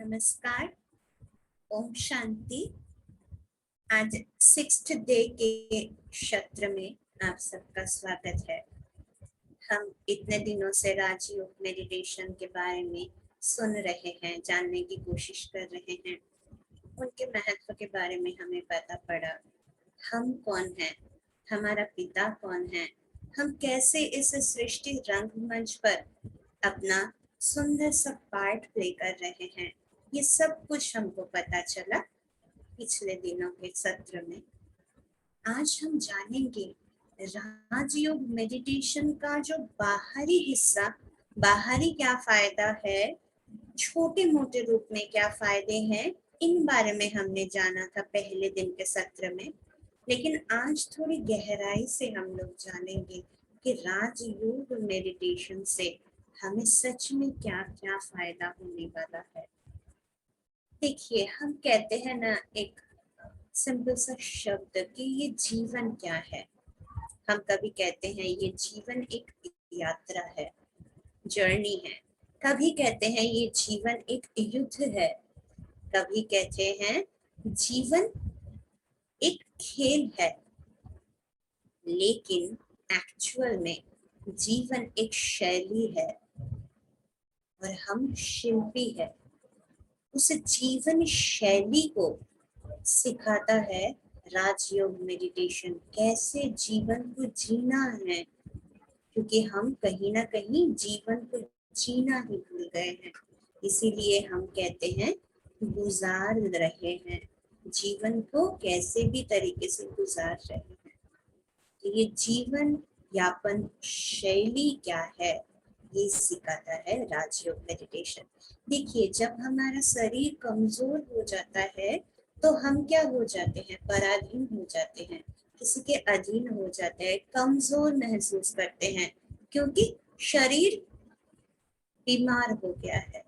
नमस्कार। ओम शांति। आज 6th day के सत्र में आप सबका स्वागत है। हम इतने दिनों से राजयोग मेडिटेशन के बारे में सुन रहे हैं, जानने की कोशिश कर रहे हैं। उनके महत्व के बारे में हमें पता पड़ा। हम कौन हैं, हमारा पिता कौन है, हम कैसे इस सृष्टि रंगमंच पर अपना सुंदर सा पार्ट प्ले कर रहे हैं, ये सब कुछ हमको पता चला पिछले दिनों के सत्र में। आज हम जानेंगे राजयोग मेडिटेशन का जो बाहरी हिस्सा, बाहरी क्या फायदा है, छोटे मोटे रूप में क्या फायदे हैं, इन बारे में हमने जाना था पहले दिन के सत्र में। लेकिन आज थोड़ी गहराई से हम लोग जानेंगे कि राजयोग मेडिटेशन से हमें सच में क्या क्या फायदा होने वाला है। देखिए, हम कहते हैं ना एक सिंपल सा शब्द कि ये जीवन क्या है। हम कभी कहते हैं ये जीवन एक यात्रा है, जर्नी है। कभी कहते हैं ये जीवन एक युद्ध है। कभी कहते हैं जीवन एक खेल है। लेकिन एक्चुअल में जीवन एक शैली है और हम शिल्पी है। उस जीवन शैली को सिखाता है राजयोग मेडिटेशन। कैसे जीवन को जीना है, क्योंकि हम कहीं ना कहीं जीवन को जीना ही भूल गए हैं। इसीलिए हम कहते हैं गुजार रहे हैं, जीवन को कैसे भी तरीके से गुजार रहे हैं। तो ये जीवन यापन शैली क्या है, ये सिखाता है राजयोग मेडिटेशन। देखिए, जब हमारा शरीर कमजोर हो जाता है तो हम क्या हो जाते हैं, पराधीन हो जाते हैं, किसी के अधीन हो जाते हैं, कमजोर महसूस करते हैं, क्योंकि शरीर बीमार हो गया है।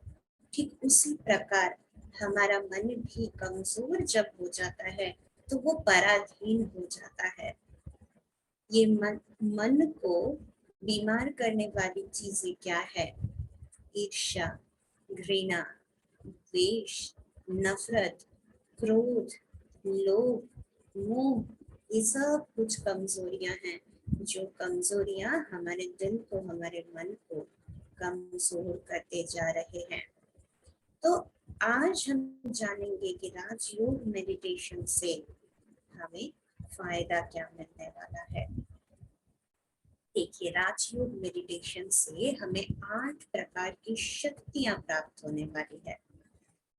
ठीक उसी प्रकार हमारा मन भी कमजोर जब हो जाता है तो वो पराधीन हो जाता है। ये मन को बीमार करने वाली चीजें क्या है? ईर्ष्या, घृणा, द्वेष, नफरत, क्रोध, लोभ, मोह, ये सब कुछ कमजोरियां हैं, जो कमजोरियां हमारे दिल को, हमारे मन को कमजोर करते जा रहे हैं। तो आज हम जानेंगे कि राजयोग मेडिटेशन से हमें फायदा क्या मिलने वाला है। देखिए, राजयोग मेडिटेशन से हमें 8 प्रकार की शक्तियां प्राप्त होने वाली है।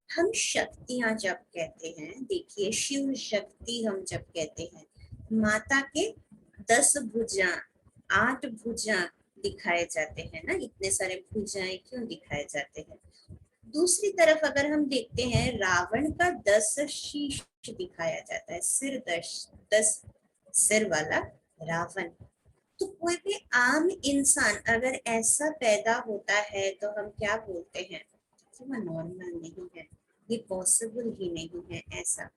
हम शक्तियां जब कहते हैं, देखिए शिव शक्ति हम जब कहते हैं, माता के 10 भुजा, 8 भुजा दिखाए जाते हैं ना। इतने सारे भुजाएं क्यों दिखाए जाते हैं? दूसरी तरफ अगर हम देखते हैं, रावण का 10 शीश दिखाया जाता है, सिर 10 सिर वाला रावण। तो कोई भी आम इंसान अगर ऐसा पैदा होता है तो हम क्या बोलते हैं कि वो नॉर्मल नहीं है, ये पॉसिबल ही नहीं है ऐसा।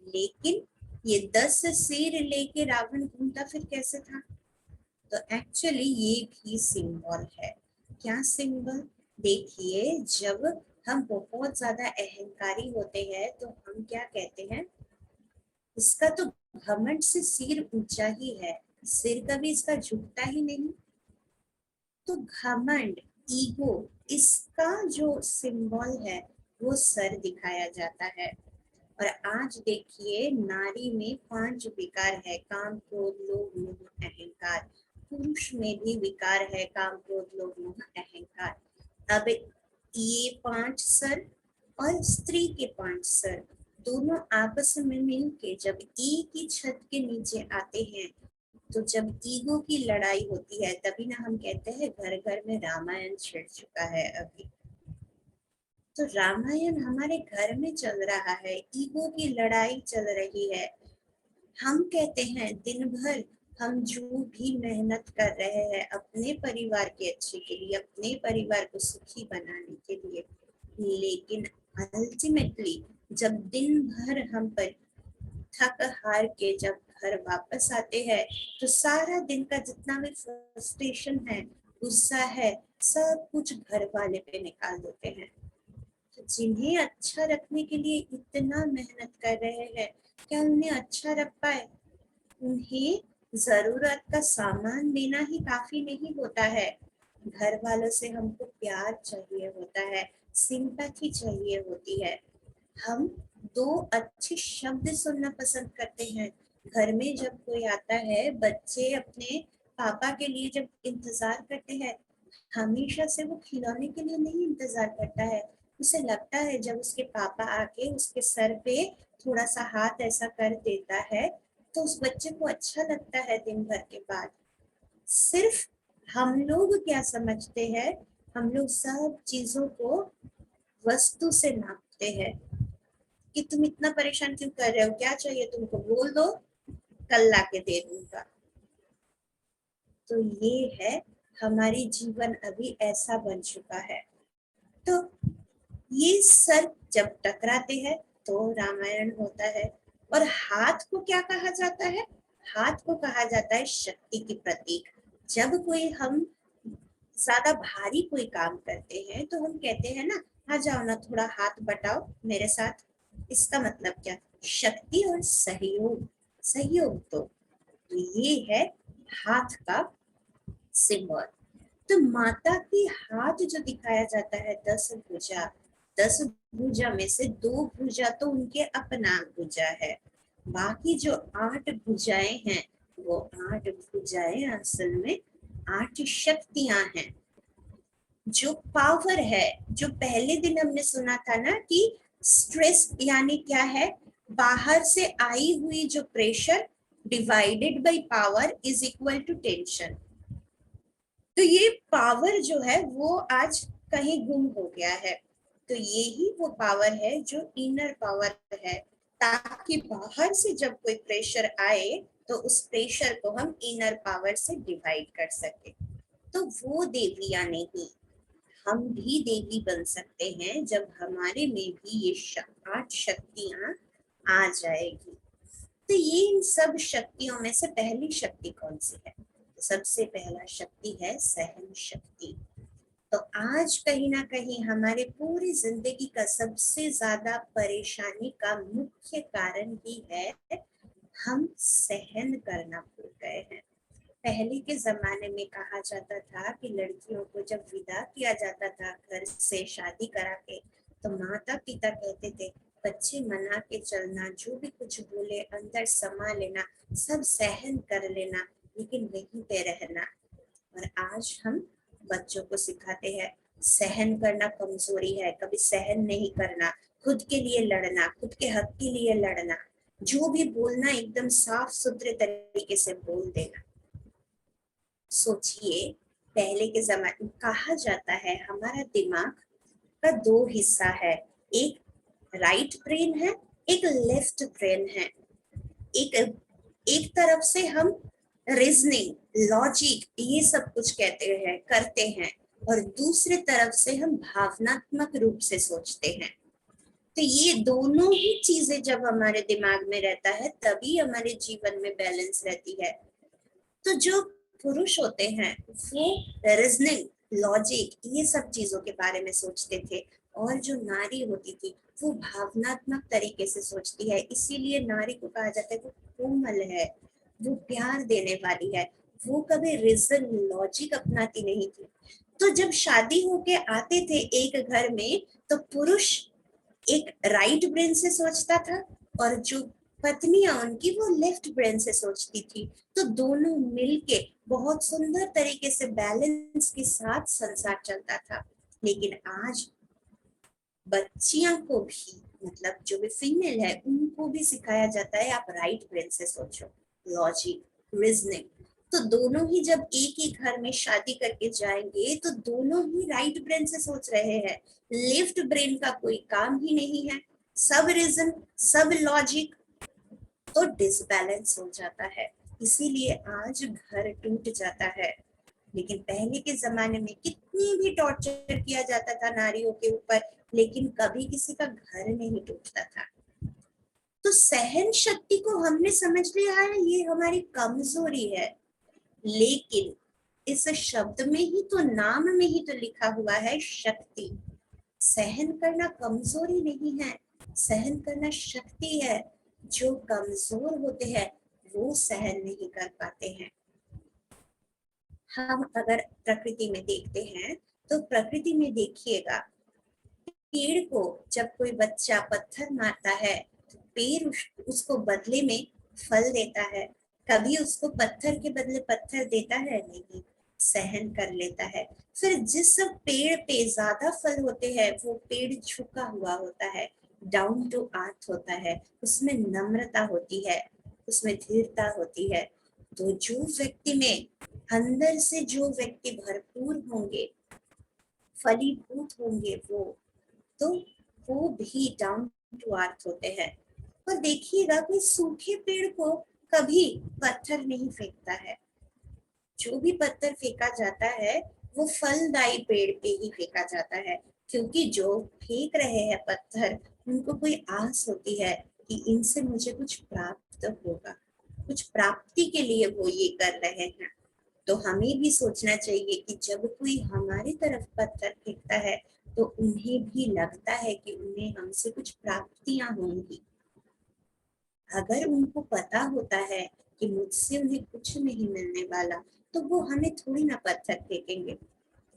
लेकिन ये 10 सिर लेके रावण घूमता फिर कैसे था? तो एक्चुअली ये भी सिंबल है। क्या सिंबल? देखिए, जब हम बहुत ज्यादा अहंकारी होते हैं तो हम क्या कहते हैं, इसका तो घमंड से सिर ऊंचा ही है, सिर कभी इसका झुकता ही नहीं। तो घमंड, ईगो, इसका जो सिंबल है वो सर दिखाया जाता है। और आज देखिए, नारी में 5 विकार है, काम क्रोध लोभ मोह अहंकार। पुरुष में भी विकार है, काम क्रोध लोभ मोह अहंकार। अब ये 5 सर और स्त्री के 5 सर दोनों आपस में मिलके जब एक ही छत के नीचे आते हैं, तो जब ईगो की लड़ाई होती है, तभी ना हम कहते हैं घर घर में रामायण छिड़ चुका है अभी। तो रामायण हमारे घर में चल रहा है, ईगो की लड़ाई चल रही है। हम कहते हैं दिन भर हम जो भी मेहनत कर रहे हैं अपने परिवार के अच्छे के लिए, अपने परिवार को सुखी बनाने के लिए, लेकिन अल्टीमेटली जब दिन भर हम पर थक हार के जब घर वापस आते हैं तो सारा दिन का जितना भी फ्रस्ट्रेशन है, गुस्सा है, सब कुछ घर वाले पे निकाल देते हैं। तो जिन्हें अच्छा रखने के लिए इतना मेहनत कर रहे हैं, क्या उन्हें अच्छा रख पाए? उन्हें जरूरत का सामान देना ही काफी नहीं होता है। घर वालों से हमको प्यार चाहिए होता है, सिंपैथी चाहिए होती है। हम दो अच्छे शब्द सुनना पसंद करते हैं। घर में जब कोई आता है, बच्चे अपने पापा के लिए जब इंतजार करते हैं, हमेशा से वो खिलौने के लिए नहीं इंतजार करता है। उसे लगता है जब उसके पापा आके उसके सर पे थोड़ा सा हाथ ऐसा कर देता है, तो उस बच्चे को अच्छा लगता है दिन भर के बाद। सिर्फ हम लोग क्या समझते हैं, हम लोग सब चीजों को वस्तु से नापते हैं कि तुम इतना परेशान क्यों कर रहे हो, क्या चाहिए तुमको, बोल दो, कल ला के दे दूंगा। तो ये है, हमारी जीवन अभी ऐसा बन चुका है। तो ये सर जब टकराते हैं तो रामायण होता है। और हाथ को क्या कहा जाता है? हाथ को कहा जाता है शक्ति की प्रतीक। जब कोई हम ज्यादा भारी कोई काम करते हैं तो हम कहते हैं ना, आ जाओ ना, थोड़ा हाथ बटाओ मेरे साथ। इसका मतलब क्या? शक्ति और सहयोग। सहयोग तो ये है हाथ का सिंबल। तो माता की हाथ जो दिखाया जाता है, 10 भुजा, 10 भुजा में से 2 भुजा तो उनके अपना भुजा है। बाकी जो 8 भुजाएं हैं, वो 8 भुजाएं असल में 8 शक्तियां हैं। जो पावर है, जो पहले दिन हमने सुना था ना कि स्ट्रेस यानी क्या है, बाहर से आई हुई जो pressure divided by power is equal to tension. तो ये पावर जो है वो आज कहीं गुम हो गया है। तो ये ही वो पावर है जो इनर पावर है, ताकि बाहर से जब कोई प्रेशर आए तो उस प्रेशर को हम इनर पावर से डिवाइड कर सके। तो वो देवियां नहीं, हम भी देवी बन सकते हैं जब हमारे में भी ये 8 शक्तियां आ जाएगी। तो ये इन सब शक्तियों में से पहली शक्ति कौन सी है? सबसे पहला शक्ति है सहन शक्ति। तो आज कहीं ना कहीं हमारे पूरी जिंदगी का सबसे ज्यादा परेशानी का मुख्य कारण ही है, हम सहन करना भूल गए हैं। पहले के जमाने में कहा जाता था कि लड़कियों को जब विदा किया जाता था घर से शादी करा के, तो माता पिता कहते थे बच्चे मना के चलना, जो भी कुछ बोले अंदर समा लेना, सब सहन कर लेना, लेकिन वहीं पे रहना। और आज हम बच्चों को सिखाते हैं सहन करना कमजोरी है, कभी सहन नहीं करना, खुद के लिए लड़ना, खुद के हक के लिए लड़ना, जो भी बोलना एकदम साफ सुथरे तरीके से बोल देना। सोचिए, पहले के जमाने कहा जाता है हमारा दिमाग का 2 हिस्सा है, एक राइट ब्रेन है, एक लेफ्ट ब्रेन है। एक एक तरफ से हम रीजनिंग, लॉजिक, ये सब कुछ कहते हैं, करते हैं, और दूसरे तरफ से हम भावनात्मक रूप से सोचते हैं। तो ये दोनों ही चीजें जब हमारे दिमाग में रहता है, तभी हमारे जीवन में बैलेंस रहती है। तो जो पुरुष होते हैं वो रीजनिंग, लॉजिक, ये सब चीजों के बारे में सोचते थे, और जो नारी होती थी वो भावनात्मक तरीके से सोचती है। इसीलिए नारी को कहा जाता है वो कोमल है, वो प्यार देने वाली है, वो कभी रीजन लॉजिक अपनाती नहीं थी। तो जब शादी होके आते थे एक घर में, तो पुरुष एक राइट ब्रेन से सोचता था, और जो पत्नियां उनकी वो लेफ्ट ब्रेन से सोचती थी। तो दोनों मिलके बहुत सुंदर तरीके से बैलेंस के साथ संसार चलता था। लेकिन आज बच्चियां को भी, मतलब जो भी फीमेल है, उनको भी सिखाया जाता है आप राइट ब्रेन से सोचो, लॉजिक, रीजनिंग। तो दोनों ही जब एक ही घर में शादी करके जाएंगे तो दोनों ही राइट ब्रेन से सोच रहे हैं, लेफ्ट ब्रेन का कोई काम ही नहीं है। सब रीजन, सब लॉजिक, तो डिसबैलेंस हो जाता है। इसीलिए आज घर टूट जाता है। लेकिन पहले के जमाने में कितनी भी टॉर्चर किया जाता था नारियों के ऊपर, लेकिन कभी किसी का घर नहीं टूटता था। तो सहन शक्ति को हमने समझ लिया है ये हमारी कमजोरी है, लेकिन इस शब्द में ही तो, नाम में ही तो लिखा हुआ है शक्ति। सहन करना कमजोरी नहीं है, सहन करना शक्ति है। जो कमजोर होते हैं वो सहन नहीं कर पाते हैं। हम अगर प्रकृति में देखते हैं तो प्रकृति में देखिएगा, पेड़ को जब कोई बच्चा पत्थर मारता है तो पेड़ उसको बदले में फल देता है। कभी उसको पत्थर के बदले पत्थर देता है? नहीं, सहन कर लेता है। फिर जिस पेड़ पे ज्यादा फल होते हैं वो पेड़ झुका हुआ होता है, डाउन टू अर्थ होता है, उसमें नम्रता होती है, उसमें धीरता होती है। तो जो व्यक्ति में अंदर से जो व्यक्ति भरपूर होंगे, फलीभूत होंगे, तो वो भी डाउन टू अर्थ होते हैं। और देखिएगा कि सूखे पेड़ को कभी पत्थर नहीं फेंकता है। जो भी पत्थर फेंका जाता है वो फलदायी पेड़ पे ही फेंका जाता है, क्योंकि जो फेंक रहे हैं पत्थर उनको कोई आस होती है कि इनसे मुझे कुछ प्राप्त होगा, कुछ प्राप्ति के लिए वो ये कर रहे हैं। तो हमें भी सोचना चाहिए कि जब कोई हमारी तरफ पत्थर फेंकता है तो उन्हें भी लगता है कि उन्हें हमसे कुछ प्राप्तियां होंगी। अगर उनको पता होता है कि मुझसे उन्हें कुछ नहीं मिलने वाला तो वो हमें थोड़ी ना पत्थर फेंकेंगे।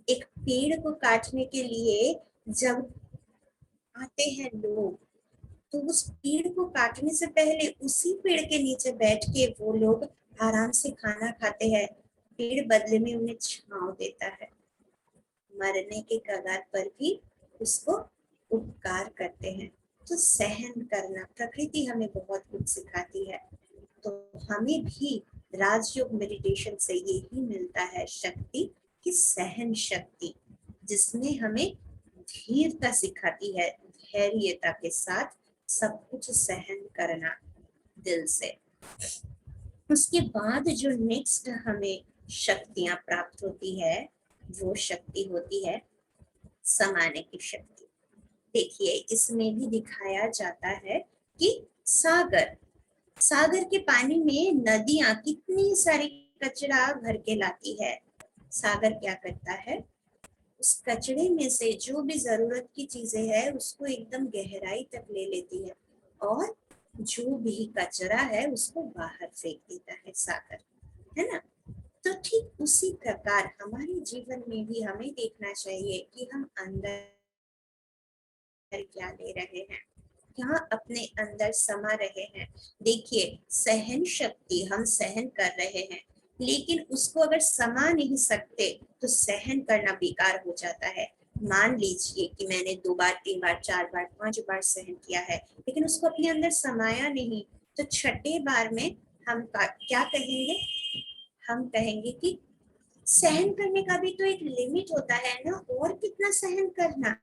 एक पेड़ को काटने के लिए जब आते हैं लोग तो उस पेड़ को काटने से पहले उसी पेड़ के नीचे बैठ के वो लोग आराम से खाना खाते हैं। पेड़ बदले में उन्हें छांव देता है, मरने के कगार पर भी उसको उपकार करते हैं। तो सहन करना प्रकृति हमें बहुत कुछ सिखाती है। तो हमें भी राजयोग मेडिटेशन से यही मिलता है शक्ति, की सहन शक्ति, जिसमें हमें धीरता सिखाती है, धैर्यता के साथ सब कुछ सहन करना दिल से। उसके बाद जो नेक्स्ट हमें शक्तियां प्राप्त होती है वो शक्ति होती है समाने की शक्ति। देखिए इसमें भी दिखाया जाता है कि सागर के पानी में नदियां कितनी सारी कचरा भर के लाती है। सागर क्या करता है, उस कचरे में से जो भी जरूरत की चीजें हैं उसको एकदम गहराई तक ले लेती है और जो भी कचरा है उसको बाहर फेंक देता है सागर, है ना। तो ठीक उसी प्रकार हमारे जीवन में भी हमें देखना चाहिए कि हम अंदर क्या ले रहे हैं, क्या अपने अंदर समा रहे हैं। देखिए सहन शक्ति हम सहन कर रहे हैं, लेकिन उसको अगर समा नहीं सकते तो सहन करना बेकार हो जाता है। मान लीजिए कि मैंने 2 बार 3 बार 4 बार 5 बार सहन किया है लेकिन उसको अपने अंदर समाया नहीं, तो छठे बार में हम क्या कहेंगे, हम कहेंगे कि सहन करने का भी तो एक लिमिट होता है ना, और कितना सहन करना,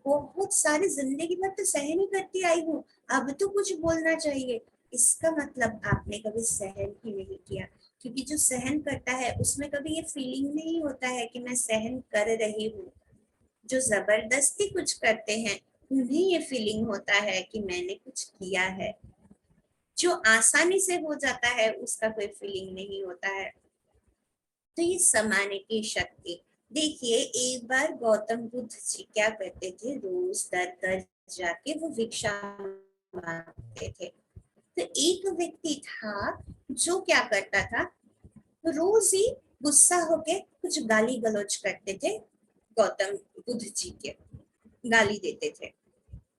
बहुत सारी जिंदगी भर तो सहन ही करती आई हूँ, अब तो कुछ बोलना चाहिए। इसका मतलब आपने कभी सहन ही नहीं किया, क्योंकि जो सहन करता है उसमें कभी ये फीलिंग नहीं होता है कि मैं सहन कर रही हूँ। जो जबरदस्ती कुछ करते हैं उन्हें ये फीलिंग होता है कि मैंने कुछ किया है। जो आसानी से हो जाता है उसका कोई फीलिंग नहीं होता है। तो ये समाने की शक्ति। देखिए एक बार गौतम बुद्ध जी क्या करते थे, रोज दर दर जाके वो भिक्षा मांगते थे। तो एक व्यक्ति था जो क्या करता था, रोज ही गुस्सा होके कुछ गाली गलौज करते थे, गौतम बुद्ध जी के गाली देते थे।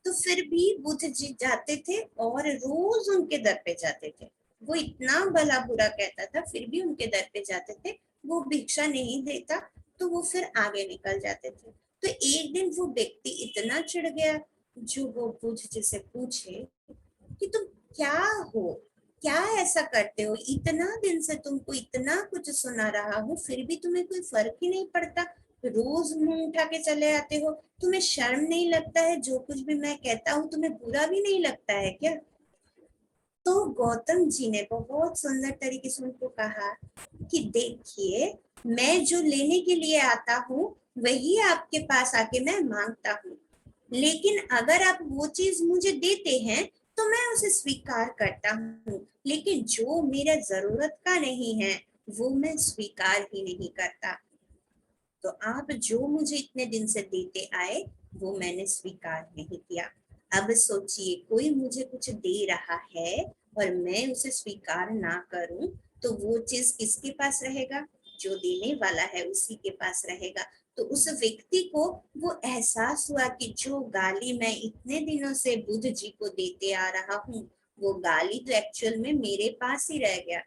तो फिर भी बुद्ध जी जाते थे और रोज उनके दर पे जाते थे। वो इतना भला बुरा कहता था फिर भी उनके दर पे जाते थे। वो भिक्षा नहीं देता तो वो फिर आगे निकल जाते थे। तो एक दिन वो व्यक्ति इतना चिढ़ गया, जो वो बुद्ध जी से पूछे कि तुम क्या हो, क्या ऐसा करते हो, इतना दिन से तुमको इतना कुछ सुना रहा हूँ फिर भी तुम्हें कोई फर्क ही नहीं पड़ता, रोज मुंह उठा के चले आते हो, तुम्हें शर्म नहीं लगता है, जो कुछ भी मैं कहता हूँ तुम्हें बुरा भी नहीं लगता है क्या। तो गौतम जी ने बहुत सुंदर तरीके से उनको कहा कि देखिए मैं जो लेने के लिए आता हूँ वही आपके पास आके मैं मांगता हूँ, लेकिन अगर आप वो चीज मुझे देते हैं तो मैं उसे स्वीकार करता हूँ, लेकिन जो मेरा जरूरत का नहीं है वो मैं स्वीकार ही नहीं करता। तो आप जो मुझे इतने दिन से देते आए वो मैंने स्वीकार नहीं किया। अब सोचिए, कोई मुझे कुछ दे रहा है और मैं उसे स्वीकार ना करूं, तो वो चीज किसके पास रहेगा? जो देने वाला है उसी के पास रहेगा। तो उस व्यक्ति को वो एहसास हुआ कि जो गाली मैं इतने दिनों से बुद्ध जी को देते आ रहा हूँ, वो गाली तो एक्चुअल में मेरे पास ही रह गया।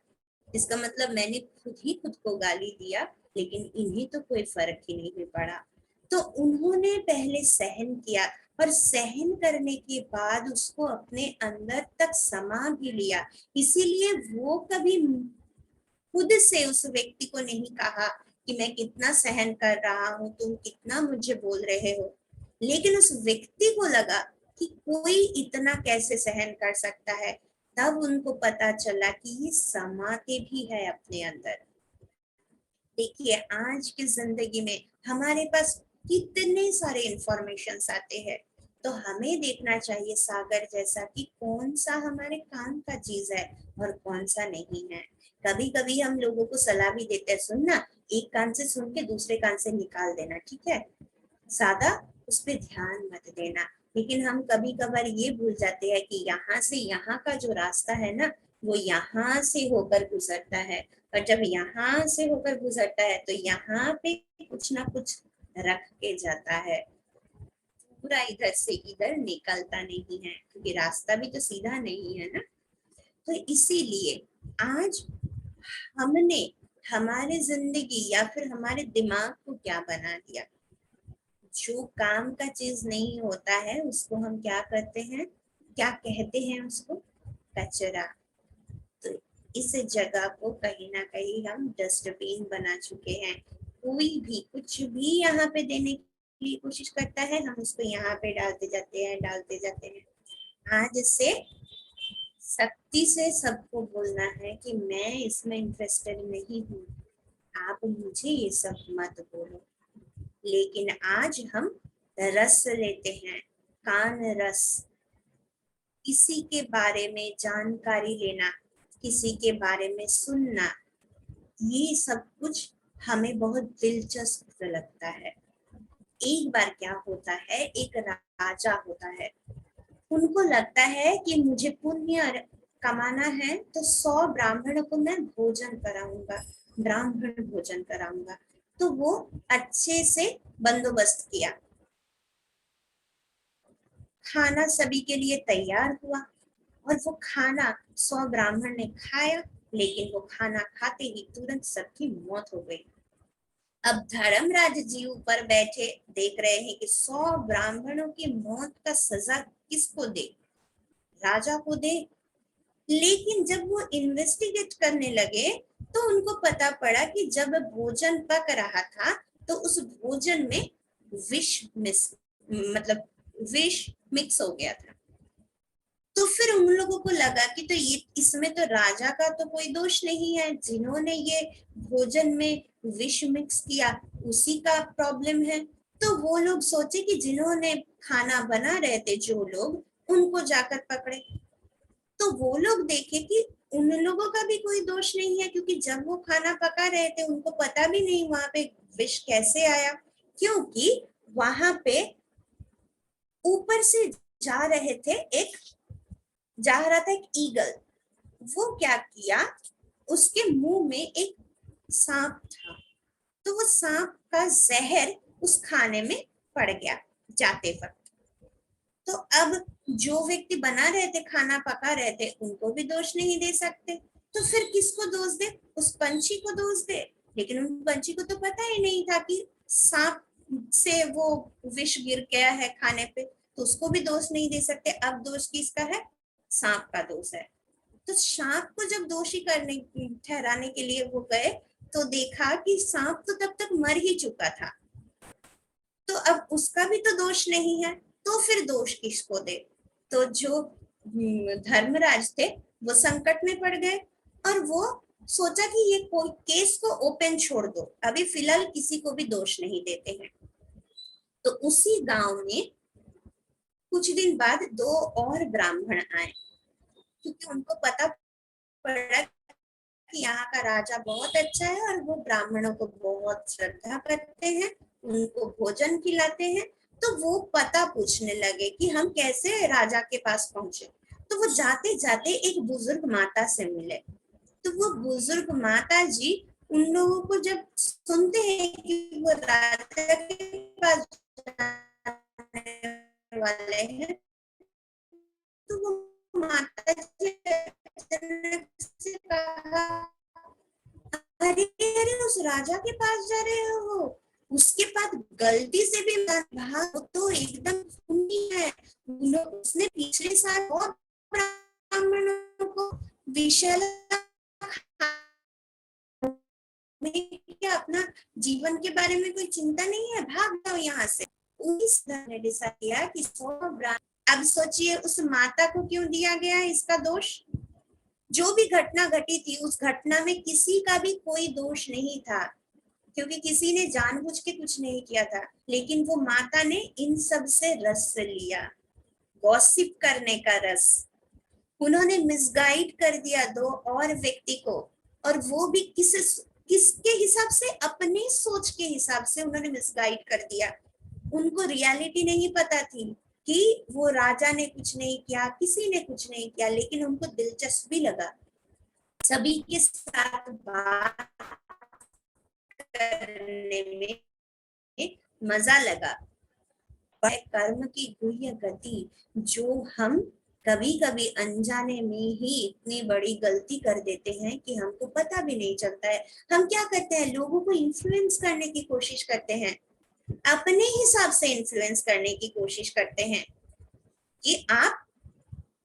इसका मतलब मैंने खुद ही खुद को गाली दिया, लेकिन इन्हें तो कोई फर्क ही नहीं पड़ा। तो उन्होंने पहले सहन किया, और सहन करने के बाद उसको अपने अंदर तक समा भी लिया। इसीलिए वो कभी खुद से उस व्यक्ति को नहीं कहा कि मैं कितना सहन कर रहा हूँ, तुम कितना मुझे बोल रहे हो। लेकिन उस व्यक्ति को लगा कि कोई इतना कैसे सहन कर सकता है। तब उनको पता चला कि ये समाते भी है अपने अंदर। देखिए, आज की जिंदगी में हमारे पास कितने सारे इंफॉर्मेशन आते हैं, तो हमें देखना चाहिए सागर जैसा कि कौन सा हमारे काम का चीज है और कौन सा नहीं है। कभी कभी हम लोगों को सलाह भी देते हैं, सुनना, एक कान से सुन के दूसरे कान से निकाल देना, ठीक है, ज्यादा उस पर ध्यान मत देना। लेकिन हम कभी कभार ये भूल जाते हैं कि यहाँ से यहाँ का जो रास्ता है ना, वो यहाँ से होकर गुजरता है। और जब यहाँ से होकर गुजरता है तो यहाँ पे कुछ ना कुछ रख के जाता है, पूरा इधर से इधर निकलता नहीं है, क्योंकि रास्ता भी तो सीधा नहीं है ना। तो इसीलिए आज हमने हमारे जिंदगी या फिर हमारे दिमाग को क्या बना दिया, जो काम का चीज नहीं होता है उसको हम क्या करते हैं, क्या कहते हैं उसको? कचरा। तो इस जगह को कहीं ना कहीं हम डस्टबिन बना चुके हैं। कोई भी कुछ भी यहाँ पे देने की कोशिश करता है, हम उसको यहाँ पे डालते जाते हैं। आज से सख्ती से सबको बोलना है कि मैं इसमें इंटरेस्टेड नहीं हूँ, आप मुझे ये सब मत बोलो। लेकिन आज हम रस लेते हैं, कान रस, किसी के बारे में जानकारी लेना, किसी के बारे में सुनना, ये सब कुछ हमें बहुत दिलचस्प लगता है। एक बार क्या होता है, एक राजा होता है, उनको लगता है कि मुझे पुण्य कमाना है, तो 100 ब्राह्मणों को मैं भोजन कराऊंगा, ब्राह्मण भोजन कराऊंगा। तो वो अच्छे से बंदोबस्त किया, खाना सभी के लिए तैयार हुआ, और वो खाना 100 ब्राह्मण ने खाया, लेकिन वो खाना खाते ही तुरंत सबकी मौत हो गई। अब धर्मराज जी ऊपर बैठे देख रहे हैं कि 100 ब्राह्मणों की मौत का सजा किसको दे, राजा को दे। लेकिन जब वो इन्वेस्टिगेट करने लगे, तो उनको पता पड़ा कि जब भोजन पक रहा था, तो उस भोजन में विष मिस मतलब विष मिक्स हो गया था। तो फिर उन लोगों को लगा कि तो ये इसमें तो राजा का तो कोई दोष नहीं है, जिन्होंने ये भोजन में विष मिक्स किया उसी का प्रॉब्लम है। तो वो लोग सोचे कि जिन्होंने खाना बना रहे थे जो लोग, उनको जाकर पकड़े। तो वो लोग देखे कि उन लोगों का भी कोई दोष नहीं है, क्योंकि जब वो खाना पका रहे थे उनको पता भी नहीं वहां पे विष कैसे आया, क्योंकि वहां पे ऊपर से जा रहे थे एक जा रहा था एक ईगल। वो क्या किया, उसके मुंह में एक सांप था, तो वो सांप का जहर उस खाने में पड़ गया जाते वक्त। तो अब जो व्यक्ति बना रहे थे, खाना पका रहे थे, उनको भी दोष नहीं दे सकते, तो फिर किसको दोष दे? उस पंछी को दोष दे। लेकिन उन पंछी को तो पता ही नहीं था कि सांप से वो विष गिर गया है खाने पे, तो उसको भी दोष नहीं दे सकते। अब दोष किसका है? सांप का दोष है। तो सांप को जब दोषी करने ठहराने के लिए वो गए, तो देखा कि सांप तो तब तक मर ही चुका था, तो अब उसका भी तो दोष नहीं है, तो फिर दोष किसको दे? तो जो धर्मराज थे वो संकट में पड़ गए, और वो सोचा कि ये केस को ओपन छोड़ दो, अभी फिलहाल किसी को भी दोष नहीं देते हैं। तो उसी गांव में कुछ दिन बाद 2 और ब्राह्मण आए, क्योंकि उनको पता पड़ा कि यहाँ का राजा बहुत अच्छा है और वो ब्राह्मणों को बहुत श्रद्धा करते हैं, उनको भोजन खिलाते हैं। तो वो पता पूछने लगे कि हम कैसे राजा के पास पहुंचे। तो वो जाते जाते एक बुजुर्ग माता से मिले। तो वो बुजुर्ग माता जी उन लोगों को जब सुनते हैं कि वो राजा के पास जाने वाले हैं, तो वो माता जी अचानक से कहा, अरे अरे उस राजा के पास जा रहे हो, उसके पास गलती से भी भाग, वो तो एकदम खूनी है, उसने पिछले साल बहुत ब्राह्मणों को विषैला, क्या अपना जीवन के बारे में कोई चिंता नहीं है, भाग जाओ यहाँ से। उस ने डिसाइड किया कि अब सोचिए उस माता को क्यों दिया गया इसका दोष। जो भी घटना घटी थी उस घटना में किसी का भी कोई दोष नहीं था, क्योंकि किसी ने जानबूझ के कुछ नहीं किया था, लेकिन वो माता ने इन सब से रस लिया, गॉसिप करने का रस। उन्होंने मिसगाइड कर दिया दो और व्यक्ति को, और वो भी किसके हिसाब से, अपने सोच के हिसाब से उन्होंने मिसगाइड कर दिया। उनको रियलिटी नहीं पता थी कि वो राजा ने कुछ नहीं किया, किसी ने कुछ नहीं किया, लेकिन उनको दिलचस्पी लगा, सभी के साथ बात करने में मजा लगा। कर्म की गुह्य गति, जो हम कभी कभी अनजाने में ही इतनी बड़ी गलती कर देते हैं कि हमको पता भी नहीं चलता है। हम क्या करते हैं, लोगों को इन्फ्लुएंस करने की कोशिश करते हैं, अपने हिसाब से इन्फ्लुएंस करने की कोशिश करते हैं कि आप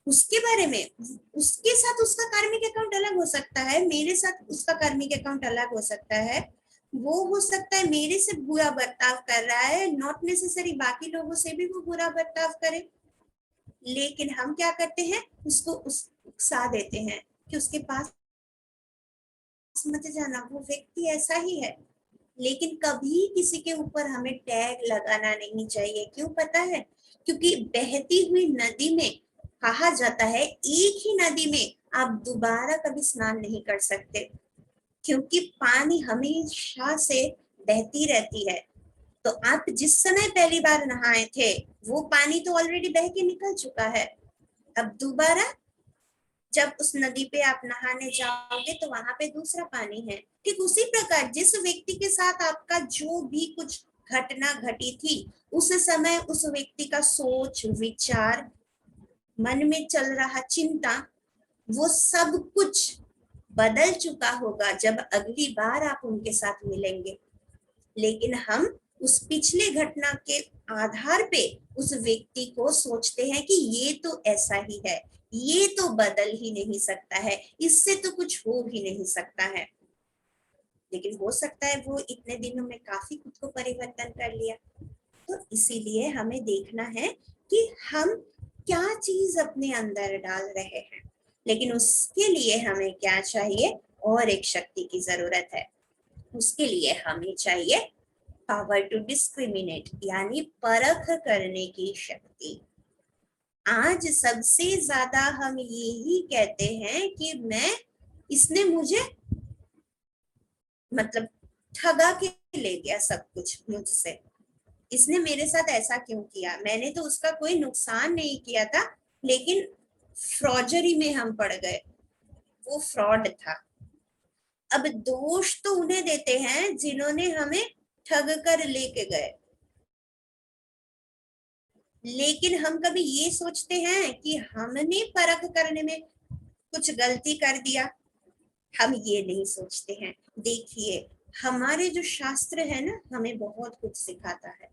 उसके बारे में, उसके साथ उसका कार्मिक अकाउंट अलग हो सकता है, मेरे साथ उसका कार्मिक अकाउंट अलग हो सकता है। वो हो सकता है मेरे से बुरा बर्ताव कर रहा है, नॉट नेसेसरी बाकी लोगों से भी वो बुरा बर्ताव करे, लेकिन हम क्या करते हैं, उसको उकसा देते हैं कि उसके पास मत जाना, वो व्यक्ति ऐसा ही है। लेकिन कभी किसी के ऊपर हमें टैग लगाना नहीं चाहिए। क्यों पता है? क्योंकि बहती हुई नदी में कहा जाता है, एक ही नदी में आप दोबारा कभी स्नान नहीं कर सकते, क्योंकि पानी हमेशा से बहती रहती है। तो आप जिस समय पहली बार नहाए थे वो पानी तो ऑलरेडी बह के निकल चुका है। अब दोबारा जब उस नदी पे आप नहाने जाओगे तो वहां पे दूसरा पानी है। ठीक उसी प्रकार जिस व्यक्ति के साथ आपका जो भी कुछ घटना घटी थी, उस समय उस व्यक्ति का सोच विचार, मन में चल रहा चिंता, वो सब कुछ बदल चुका होगा जब अगली बार आप उनके साथ मिलेंगे। लेकिन हम उस पिछले घटना के आधार पे उस व्यक्ति को सोचते हैं कि ये तो ऐसा ही है, ये तो बदल ही नहीं सकता है, इससे तो कुछ हो भी नहीं सकता है। लेकिन हो सकता है वो इतने दिनों में काफी खुद को परिवर्तन कर लिया। तो इसीलिए हमें देखना है कि हम क्या चीज अपने अंदर डाल रहे हैं, लेकिन उसके लिए हमें क्या चाहिए, और एक शक्ति की जरूरत है। उसके लिए हमें चाहिए पावर टू डिस्क्रिमिनेट, यानी परख करने की शक्ति। आज सबसे ज्यादा हम यही कहते हैं कि इसने मुझे मतलब ठगा के ले गया सब कुछ मुझसे, इसने मेरे साथ ऐसा क्यों किया, मैंने तो उसका कोई नुकसान नहीं किया था, लेकिन फ्रॉजरी में हम पड़ गए, वो फ्रॉड था। अब दोष तो उन्हें देते हैं जिन्होंने हमें ठग कर लेके गए, लेकिन हम कभी ये सोचते हैं कि हमने परख करने में कुछ गलती कर दिया? हम ये नहीं सोचते हैं। देखिए, हमारे जो शास्त्र है ना, हमें बहुत कुछ सिखाता है।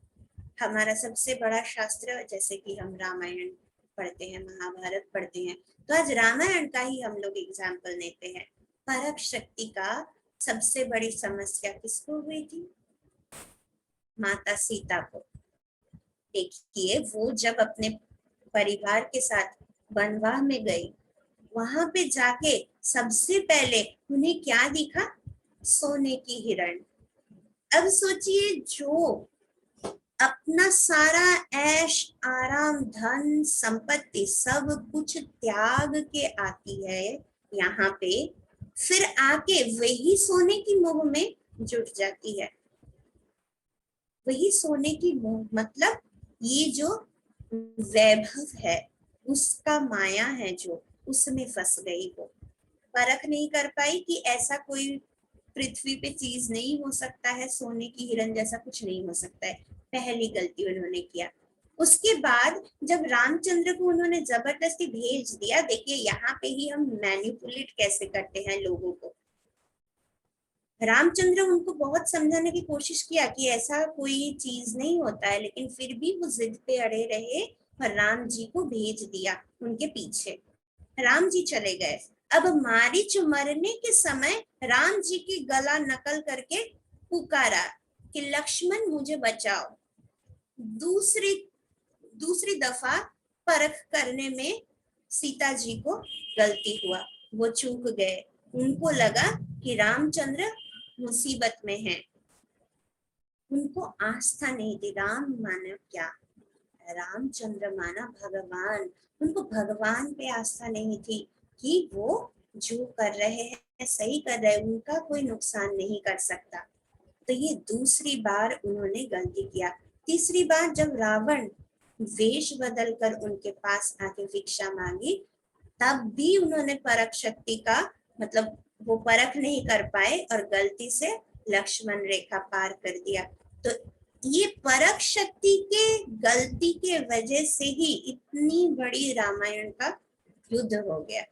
हमारा सबसे बड़ा शास्त्र, जैसे कि हम रामायण पढ़ते हैं, महाभारत पढ़ते हैं, तो आज रामायण का ही हम लोग एग्जाम्पल लेते हैं। परख शक्ति का सबसे बड़ी समस्या किसको हुई थी? माता सीता को। देखिए, वो जब अपने परिवार के साथ वनवास में गई, वहां पे जाके सबसे पहले उन्हें क्या दिखा? सोने की हिरण। अब सोचिए, जो अपना सारा ऐश आराम धन संपत्ति सब कुछ त्याग के आती है यहाँ पे, फिर आके वही सोने की मोह में जुट जाती है। वही सोने की मोह मतलब ये जो वैभव है उसका माया है जो, उसमें फंस गई वो, परख नहीं कर पाई कि ऐसा कोई पृथ्वी पे चीज नहीं हो सकता है, सोने की हिरन जैसा कुछ नहीं हो सकता है। पहली गलती उन्होंने किया। उसके बाद जब रामचंद्र को उन्होंने जबरदस्ती भेज दिया, देखिए यहाँ पे ही हम मैनिपुलेट कैसे करते हैं लोगों को। रामचंद्र उनको बहुत समझाने की कोशिश किया कि ऐसा कोई चीज नहीं होता है, लेकिन फिर भी वो जिद पे अड़े रहे और राम जी को भेज दिया उनके पीछे। राम जी चले गए। अब मारीच मरने के समय राम जी की गला नकल करके पुकारा कि लक्ष्मण मुझे बचाओ। दूसरी दूसरी दफा परख करने में सीता जी को गलती हुआ, वो चूक गए। उनको लगा कि रामचंद्र मुसीबत में है, उनको आस्था नहीं थी। राम माना क्या, रामचंद्र माना भगवान। उनको भगवान पे आस्था नहीं थी कि वो जो कर रहे हैं सही कर रहे हैं, उनका कोई नुकसान नहीं कर सकता। तो ये दूसरी बार उन्होंने गलती किया। तीसरी बार जब रावण वेश बदल कर उनके पास आके भिक्षा मांगी, तब भी उन्होंने परख शक्ति का मतलब वो परख नहीं कर पाए और गलती से लक्ष्मण रेखा पार कर दिया। तो ये परख शक्ति के गलती के वजह से ही इतनी बड़ी रामायण का युद्ध हो गया।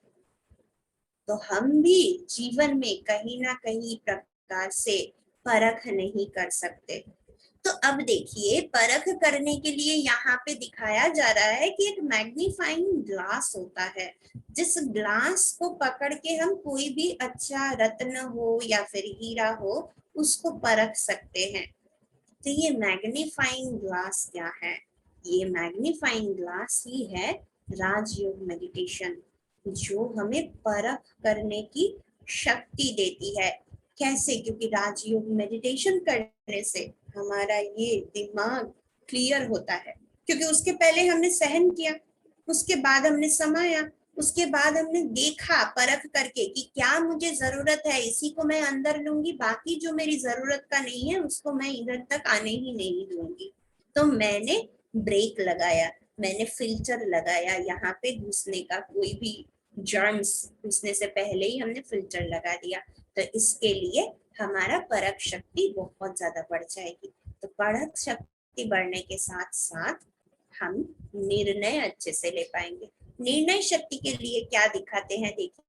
तो हम भी जीवन में कहीं ना कहीं प्रकार से परख नहीं कर सकते। तो अब देखिए, परख करने के लिए यहाँ पे दिखाया जा रहा है कि एक मैग्नीफाइंग ग्लास होता है, जिस ग्लास को पकड़ के हम कोई भी अच्छा रत्न हो या फिर हीरा हो उसको परख सकते हैं। तो ये मैग्नीफाइंग ग्लास क्या है? ये मैग्नीफाइंग ग्लास ही है राजयोग मेडिटेशन, जो हमें परख करने की शक्ति देती है। कैसे? क्योंकि राजयोग मेडिटेशन करने से हमारा ये दिमाग क्लियर होता है, क्योंकि उसके पहले हमने सहन किया, उसके बाद हमने समाया, उसके बाद हमने देखा परख करके कि क्या मुझे जरूरत है, इसी को मैं अंदर लूंगी, बाकी जो मेरी जरूरत का नहीं है उसको मैं इधर तक आने ही नहीं दूंगी। तो मैंने ब्रेक लगाया, मैंने फिल्टर लगाया, यहाँ पे घुसने का कोई भी जर्म्स घुसने से पहले ही हमने फिल्टर लगा दिया। तो इसके लिए हमारा परख शक्ति बहुत ज्यादा बढ़ जाएगी। तो परख शक्ति बढ़ने के साथ साथ हम निर्णय अच्छे से ले पाएंगे। निर्णय शक्ति के लिए क्या दिखाते हैं, देखिए।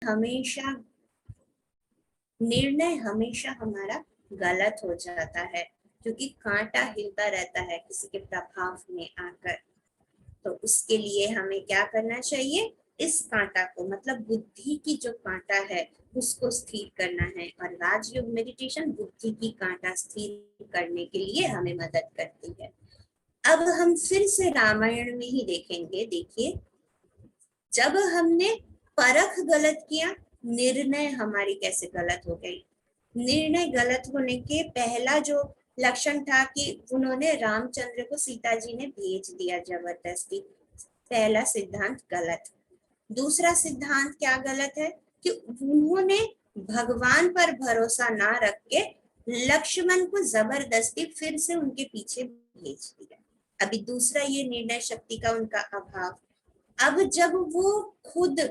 हमेशा निर्णय हमेशा हमारा गलत हो जाता है, क्योंकि कांटा हिलता रहता है किसी के प्रभाव में आकर। तो उसके लिए हमें क्या करना चाहिए? इस कांटा को मतलब बुद्धि की जो कांटा है उसको स्थिर करना है, और राजयोग मेडिटेशन बुद्धि की कांटा स्थिर करने के लिए हमें मदद करती है। अब हम फिर से रामायण में ही देखेंगे। देखिए, जब हमने परख गलत किया, निर्णय हमारी कैसे गलत हो गई। निर्णय गलत होने के पहला जो लक्षण था कि उन्होंने रामचंद्र को सीता जी ने भेज दिया जबरदस्ती। पहला सिद्धांत गलत। दूसरा सिद्धांत क्या गलत है कि उन्होंने भगवान पर भरोसा ना रख के लक्ष्मण को जबरदस्ती फिर से उनके पीछे भेज दिया। अभी दूसरा ये निर्णय शक्ति का उनका अभाव। अब जब वो खुद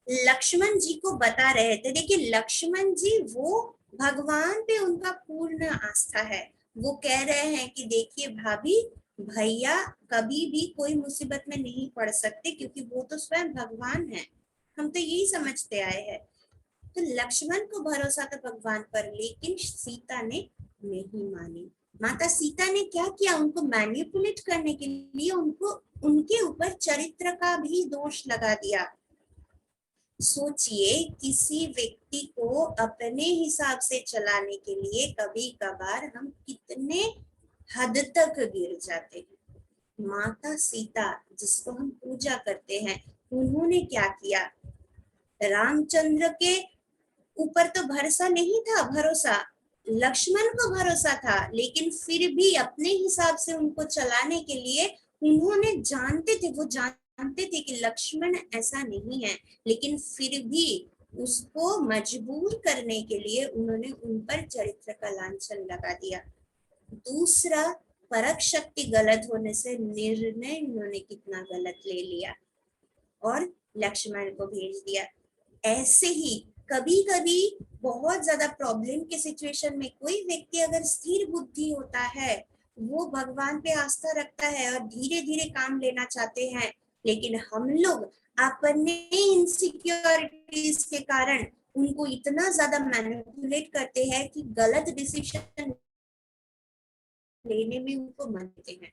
लक्ष्मण जी को बता रहे थे, देखिए लक्ष्मण जी वो भगवान पे उनका पूर्ण आस्था है। वो कह रहे हैं कि देखिए भाभी, भैया कभी भी कोई मुसीबत में नहीं पड़ सकते, क्योंकि वो तो स्वयं भगवान है। हम तो यही समझते आए हैं। तो लक्ष्मण को भरोसा था भगवान पर, लेकिन सीता ने नहीं मानी। माता सीता ने क्या किया? उनको मैनिपुलेट करने के लिए उनको उनके ऊपर चरित्र का भी दोष लगा दिया। सोचिए, किसी व्यक्ति को अपने हिसाब से चलाने के लिए कभी कभार हम कितने हद तक गिर जाते हैं। माता सीता जिसको हम पूजा करते हैं, उन्होंने क्या किया, रामचंद्र के ऊपर तो भरोसा नहीं था, भरोसा लक्ष्मण को भरोसा था, लेकिन फिर भी अपने हिसाब से उनको चलाने के लिए उन्होंने जानते थे कि लक्ष्मण ऐसा नहीं है, लेकिन फिर भी उसको मजबूर करने के लिए उन्होंने उन पर चरित्र का लांछन लगा दिया। दूसरा, परख शक्ति गलत होने से निर्णय उन्होंने कितना गलत ले लिया और लक्ष्मण को भेज दिया। ऐसे ही कभी कभी बहुत ज्यादा प्रॉब्लम के सिचुएशन में कोई व्यक्ति अगर स्थिर बुद्धि होता है, वो भगवान पे आस्था रखता है और धीरे धीरे काम लेना चाहते हैं, लेकिन हम लोग अपने इनसिक्योरिटीज के कारण उनको इतना ज्यादा मैनिपुलेट करते हैं कि गलत डिसीजन लेने में उनको मानते हैं।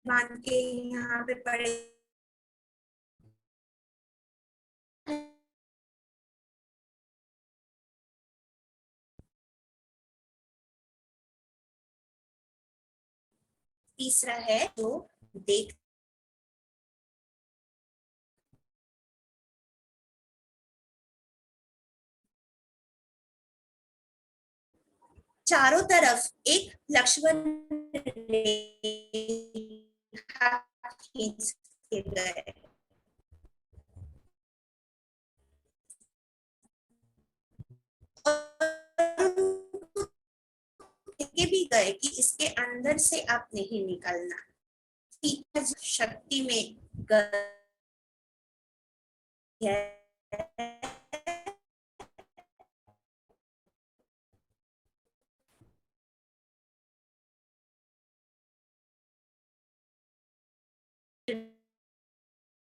मान के यहाँ पे पड़े, तीसरा है तो देख, चारों तरफ एक लक्ष्मण रेखा खींच के गए के भी गए कि इसके अंदर से आप नहीं निकलना, शक्ति में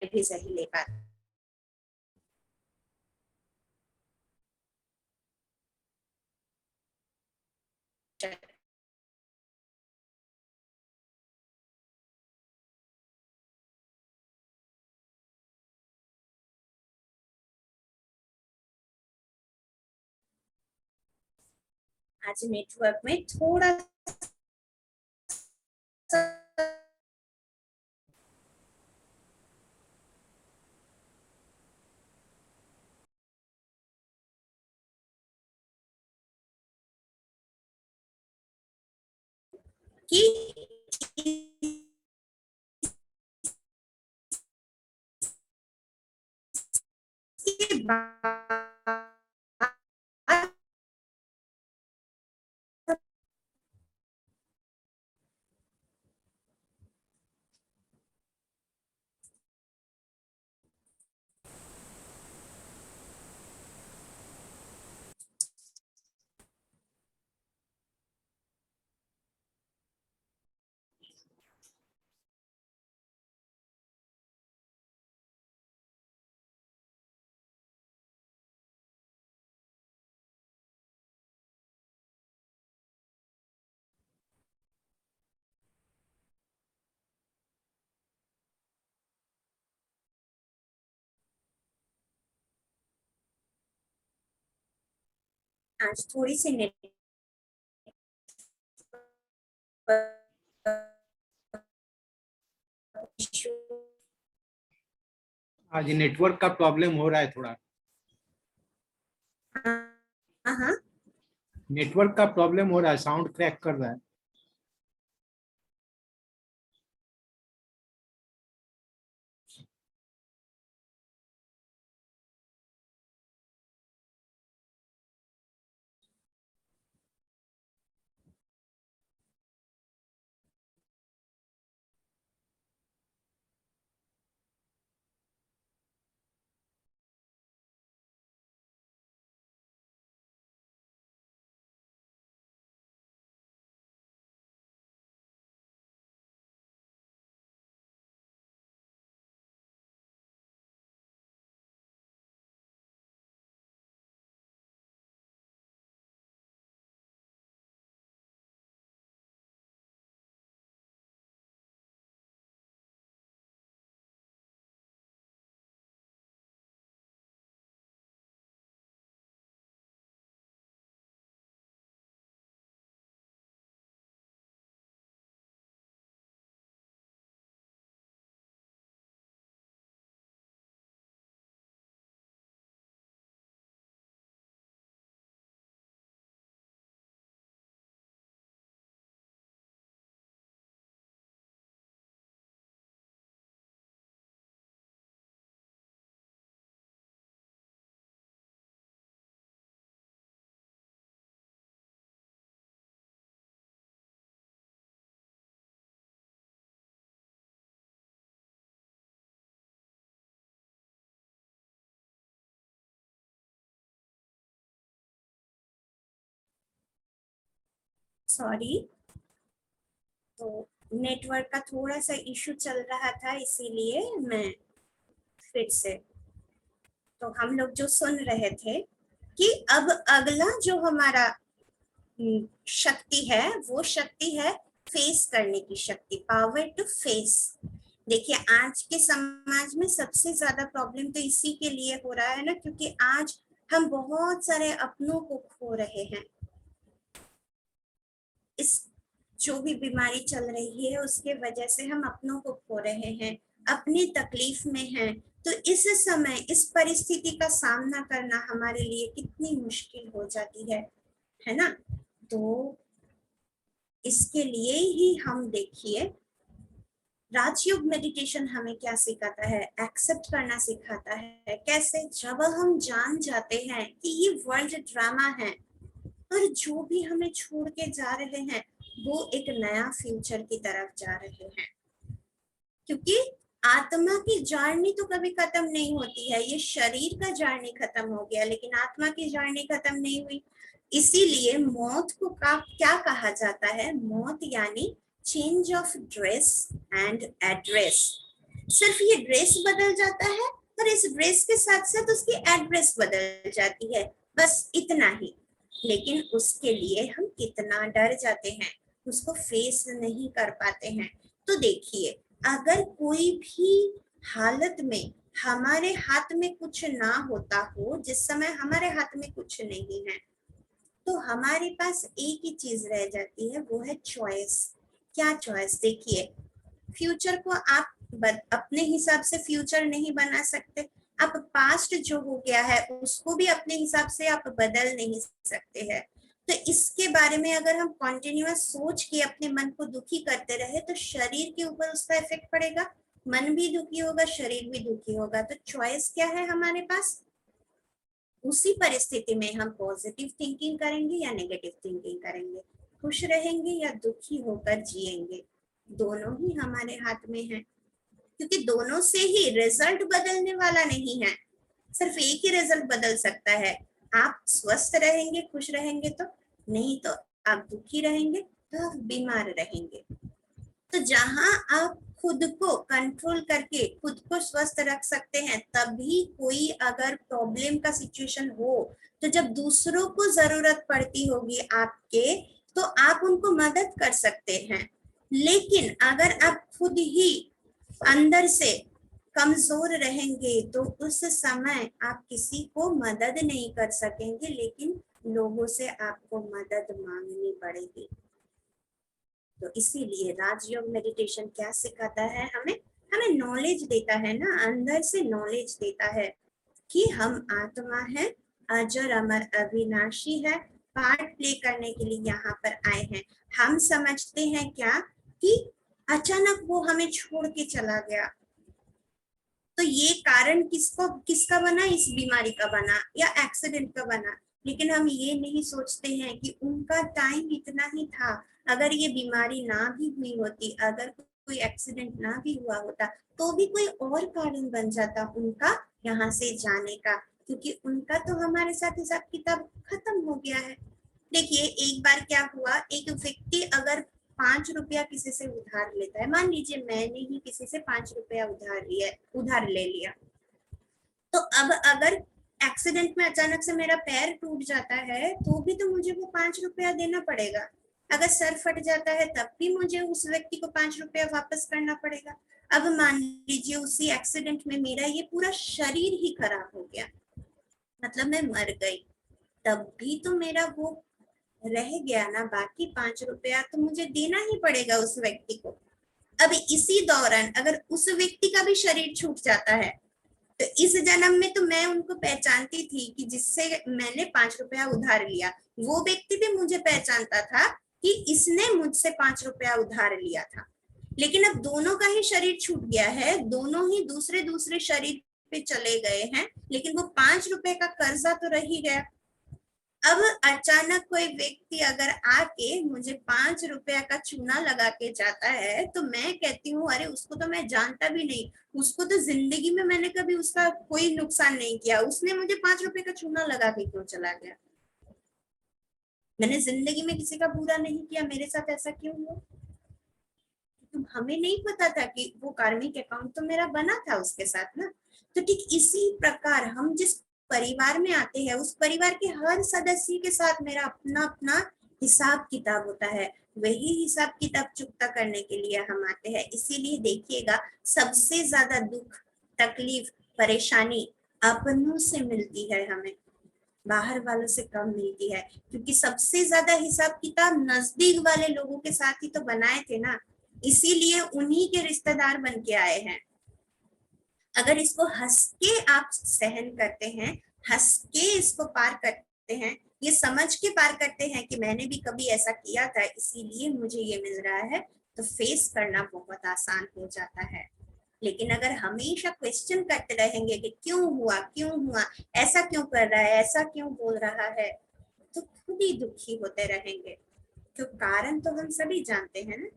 भी सही ले पाते। आज नेटवर्क में थोड़ा सा कि इसके बाद आज थोड़ी सी नेटवर्क इशू। आज नेटवर्क का प्रॉब्लम हो रहा है थोड़ा। हाँ, नेटवर्क का प्रॉब्लम हो रहा है, साउंड क्रैक कर रहा है। सॉरी, तो नेटवर्क का थोड़ा सा इशू चल रहा था, इसीलिए मैं फिर से, तो हम लोग जो सुन रहे थे कि अब अगला जो हमारा शक्ति है वो शक्ति है फेस करने की शक्ति, पावर टू फेस। देखिए आज के समाज में सबसे ज्यादा प्रॉब्लम तो इसी के लिए हो रहा है ना, क्योंकि आज हम बहुत सारे अपनों को खो रहे हैं। इस जो भी बीमारी चल रही है उसके वजह से हम अपनों को खो रहे हैं, अपनी तकलीफ में हैं। तो इस समय इस परिस्थिति का सामना करना हमारे लिए कितनी मुश्किल हो जाती है ना। तो इसके लिए ही हम देखिए राजयोग मेडिटेशन हमें क्या सिखाता है, एक्सेप्ट करना सिखाता है। कैसे? जब हम जान जाते हैं कि ये वर्ल्ड ड्रामा है और जो भी हमें छोड़ के जा रहे हैं वो एक नया फ्यूचर की तरफ जा रहे हैं, क्योंकि आत्मा की जर्नी तो कभी खत्म नहीं होती है। ये शरीर का जर्नी खत्म हो गया लेकिन आत्मा की जर्नी खत्म नहीं हुई। इसीलिए मौत को क्या कहा जाता है? मौत यानी change of dress and address. सिर्फ ये ड्रेस बदल जाता है और इस ड्रेस के साथ साथ उसकी एड्रेस बदल जाती है, बस इतना ही। लेकिन उसके लिए हम कितना डर जाते हैं, उसको फेस नहीं कर पाते हैं। तो देखिए अगर कोई भी हालत में हमारे हाथ में कुछ ना होता हो, जिस समय हमारे हाथ में कुछ नहीं है, तो हमारे पास एक ही चीज रह जाती है, वो है चॉइस। क्या चॉइस? देखिए फ्यूचर को आप अपने हिसाब से फ्यूचर नहीं बना सकते, आप पास्ट जो हो गया है उसको भी अपने हिसाब से आप बदल नहीं सकते हैं। तो इसके बारे में अगर हम कॉन्टिन्यूअस सोच के अपने मन को दुखी करते रहे तो शरीर के ऊपर उसका इफेक्ट पड़ेगा, मन भी दुखी होगा, शरीर भी दुखी होगा। तो चॉइस क्या है हमारे पास? उसी परिस्थिति में हम पॉजिटिव थिंकिंग करेंगे या नेगेटिव थिंकिंग करेंगे, खुश रहेंगे या दुखी होकर जिएंगे, दोनों ही हमारे हाथ में है। क्योंकि दोनों से ही रिजल्ट बदलने वाला नहीं है, सिर्फ एक ही रिजल्ट बदल सकता है। आप स्वस्थ रहेंगे, खुश रहेंगे, तो नहीं तो आप दुखी रहेंगे, तो आप बीमार रहेंगे। तो जहां आप खुद को कंट्रोल करके खुद को स्वस्थ रख सकते हैं, तभी कोई अगर प्रॉब्लम का सिचुएशन हो तो जब दूसरों को जरूरत पड़ती होगी आपके, तो आप उनको मदद कर सकते हैं। लेकिन अगर आप खुद ही अंदर से कमजोर रहेंगे तो उस समय आप किसी को मदद नहीं कर सकेंगे, लेकिन लोगों से आपको मदद मांगनी पड़ेगी। तो इसीलिए राजयोग मेडिटेशन क्या सिखाता है हमें? हमें नॉलेज देता है ना, अंदर से नॉलेज देता है कि हम आत्मा है, अजर अमर अविनाशी है, पार्ट प्ले करने के लिए यहाँ पर आए हैं। हम समझते हैं क्या कि अचानक वो हमें छोड़ के चला गया, तो ये कारण किसका बना? इस बीमारी का बना या एक्सीडेंट का बना। लेकिन हम ये नहीं सोचते हैं कि उनका टाइम इतना ही था। अगर ये बीमारी ना भी हुई होती, अगर कोई एक्सीडेंट ना भी हुआ होता, तो भी कोई और कारण बन जाता उनका यहाँ से जाने का, क्योंकि उनका तो हमारे साथ हिसाब किताब खत्म हो गया है। देखिए एक बार क्या हुआ, एक व्यक्ति अगर 5 रुपया किसी से उधार लेता है, मान लीजिए मैंने ही किसी से 5 रुपया उधार ले लिया, तो अब अगर एक्सीडेंट में अचानक से मेरा पैर टूट जाता है तो भी तो मुझे वो 5 रुपया देना पड़ेगा। अगर सर फट जाता है तब भी मुझे उस व्यक्ति को 5 रुपया वापस करना पड़ेगा। अब मान लीजिए उसी एक्सीडेंट में मेरा ये पूरा शरीर ही खराब हो गया, मतलब मैं मर गई, तब भी तो मेरा वो रह गया ना, बाकी 5 रुपया तो मुझे देना ही पड़ेगा उस व्यक्ति को। अब इसी दौरान अगर उस व्यक्ति का भी शरीर छूट जाता है, तो इस जन्म में तो मैं उनको पहचानती थी कि जिससे मैंने 5 रुपया उधार लिया, वो व्यक्ति भी मुझे पहचानता था कि इसने मुझसे 5 रुपया उधार लिया था। लेकिन अब दोनों का ही शरीर छूट गया है, दोनों ही दूसरे दूसरे शरीर पे चले गए हैं, लेकिन वो 5 रुपए का कर्जा तो रह ही गया। अब अचानक कोई व्यक्ति अगर आके मुझे 5 रुपया का चूना लगा के जाता है, तो मैं कहती हूँ अरे उसको तो मैं जानता भी नहीं, उसको तो जिंदगी में मैंने कभी उसका कोई नुकसान नहीं किया, उसने मुझे 5 रुपए का चूना लगा के क्यों चला गया? मैंने जिंदगी में किसी का बुरा नहीं किया, मेरे साथ ऐसा क्यों हुआ? तो हमें नहीं पता था कि वो कार्मिक अकाउंट तो मेरा बना था उसके साथ ना। तो ठीक इसी प्रकार हम जिस परिवार में आते हैं उस परिवार के हर सदस्य के साथ मेरा अपना अपना हिसाब किताब होता है। वही हिसाब किताब चुकता करने के लिए हम आते हैं। इसीलिए देखिएगा सबसे ज्यादा दुख, तकलीफ, परेशानी अपनों से मिलती है हमें, बाहर वालों से कम मिलती है, क्योंकि सबसे ज्यादा हिसाब किताब नजदीक वाले लोगों के साथ ही तो बनाए थे ना, इसीलिए उन्हीं के रिश्तेदार बन के आए हैं। अगर इसको हंस के आप सहन करते हैं, हंस के इसको पार करते हैं, ये समझ के पार करते हैं कि मैंने भी कभी ऐसा किया था इसीलिए मुझे ये मिल रहा है, तो फेस करना बहुत आसान हो जाता है। लेकिन अगर हमेशा क्वेश्चन करते रहेंगे कि क्यों हुआ, ऐसा क्यों कर रहा है, ऐसा क्यों बोल रहा है, तो खुद ही दुखी होते रहेंगे। तो कारण तो हम सभी जानते हैं ना।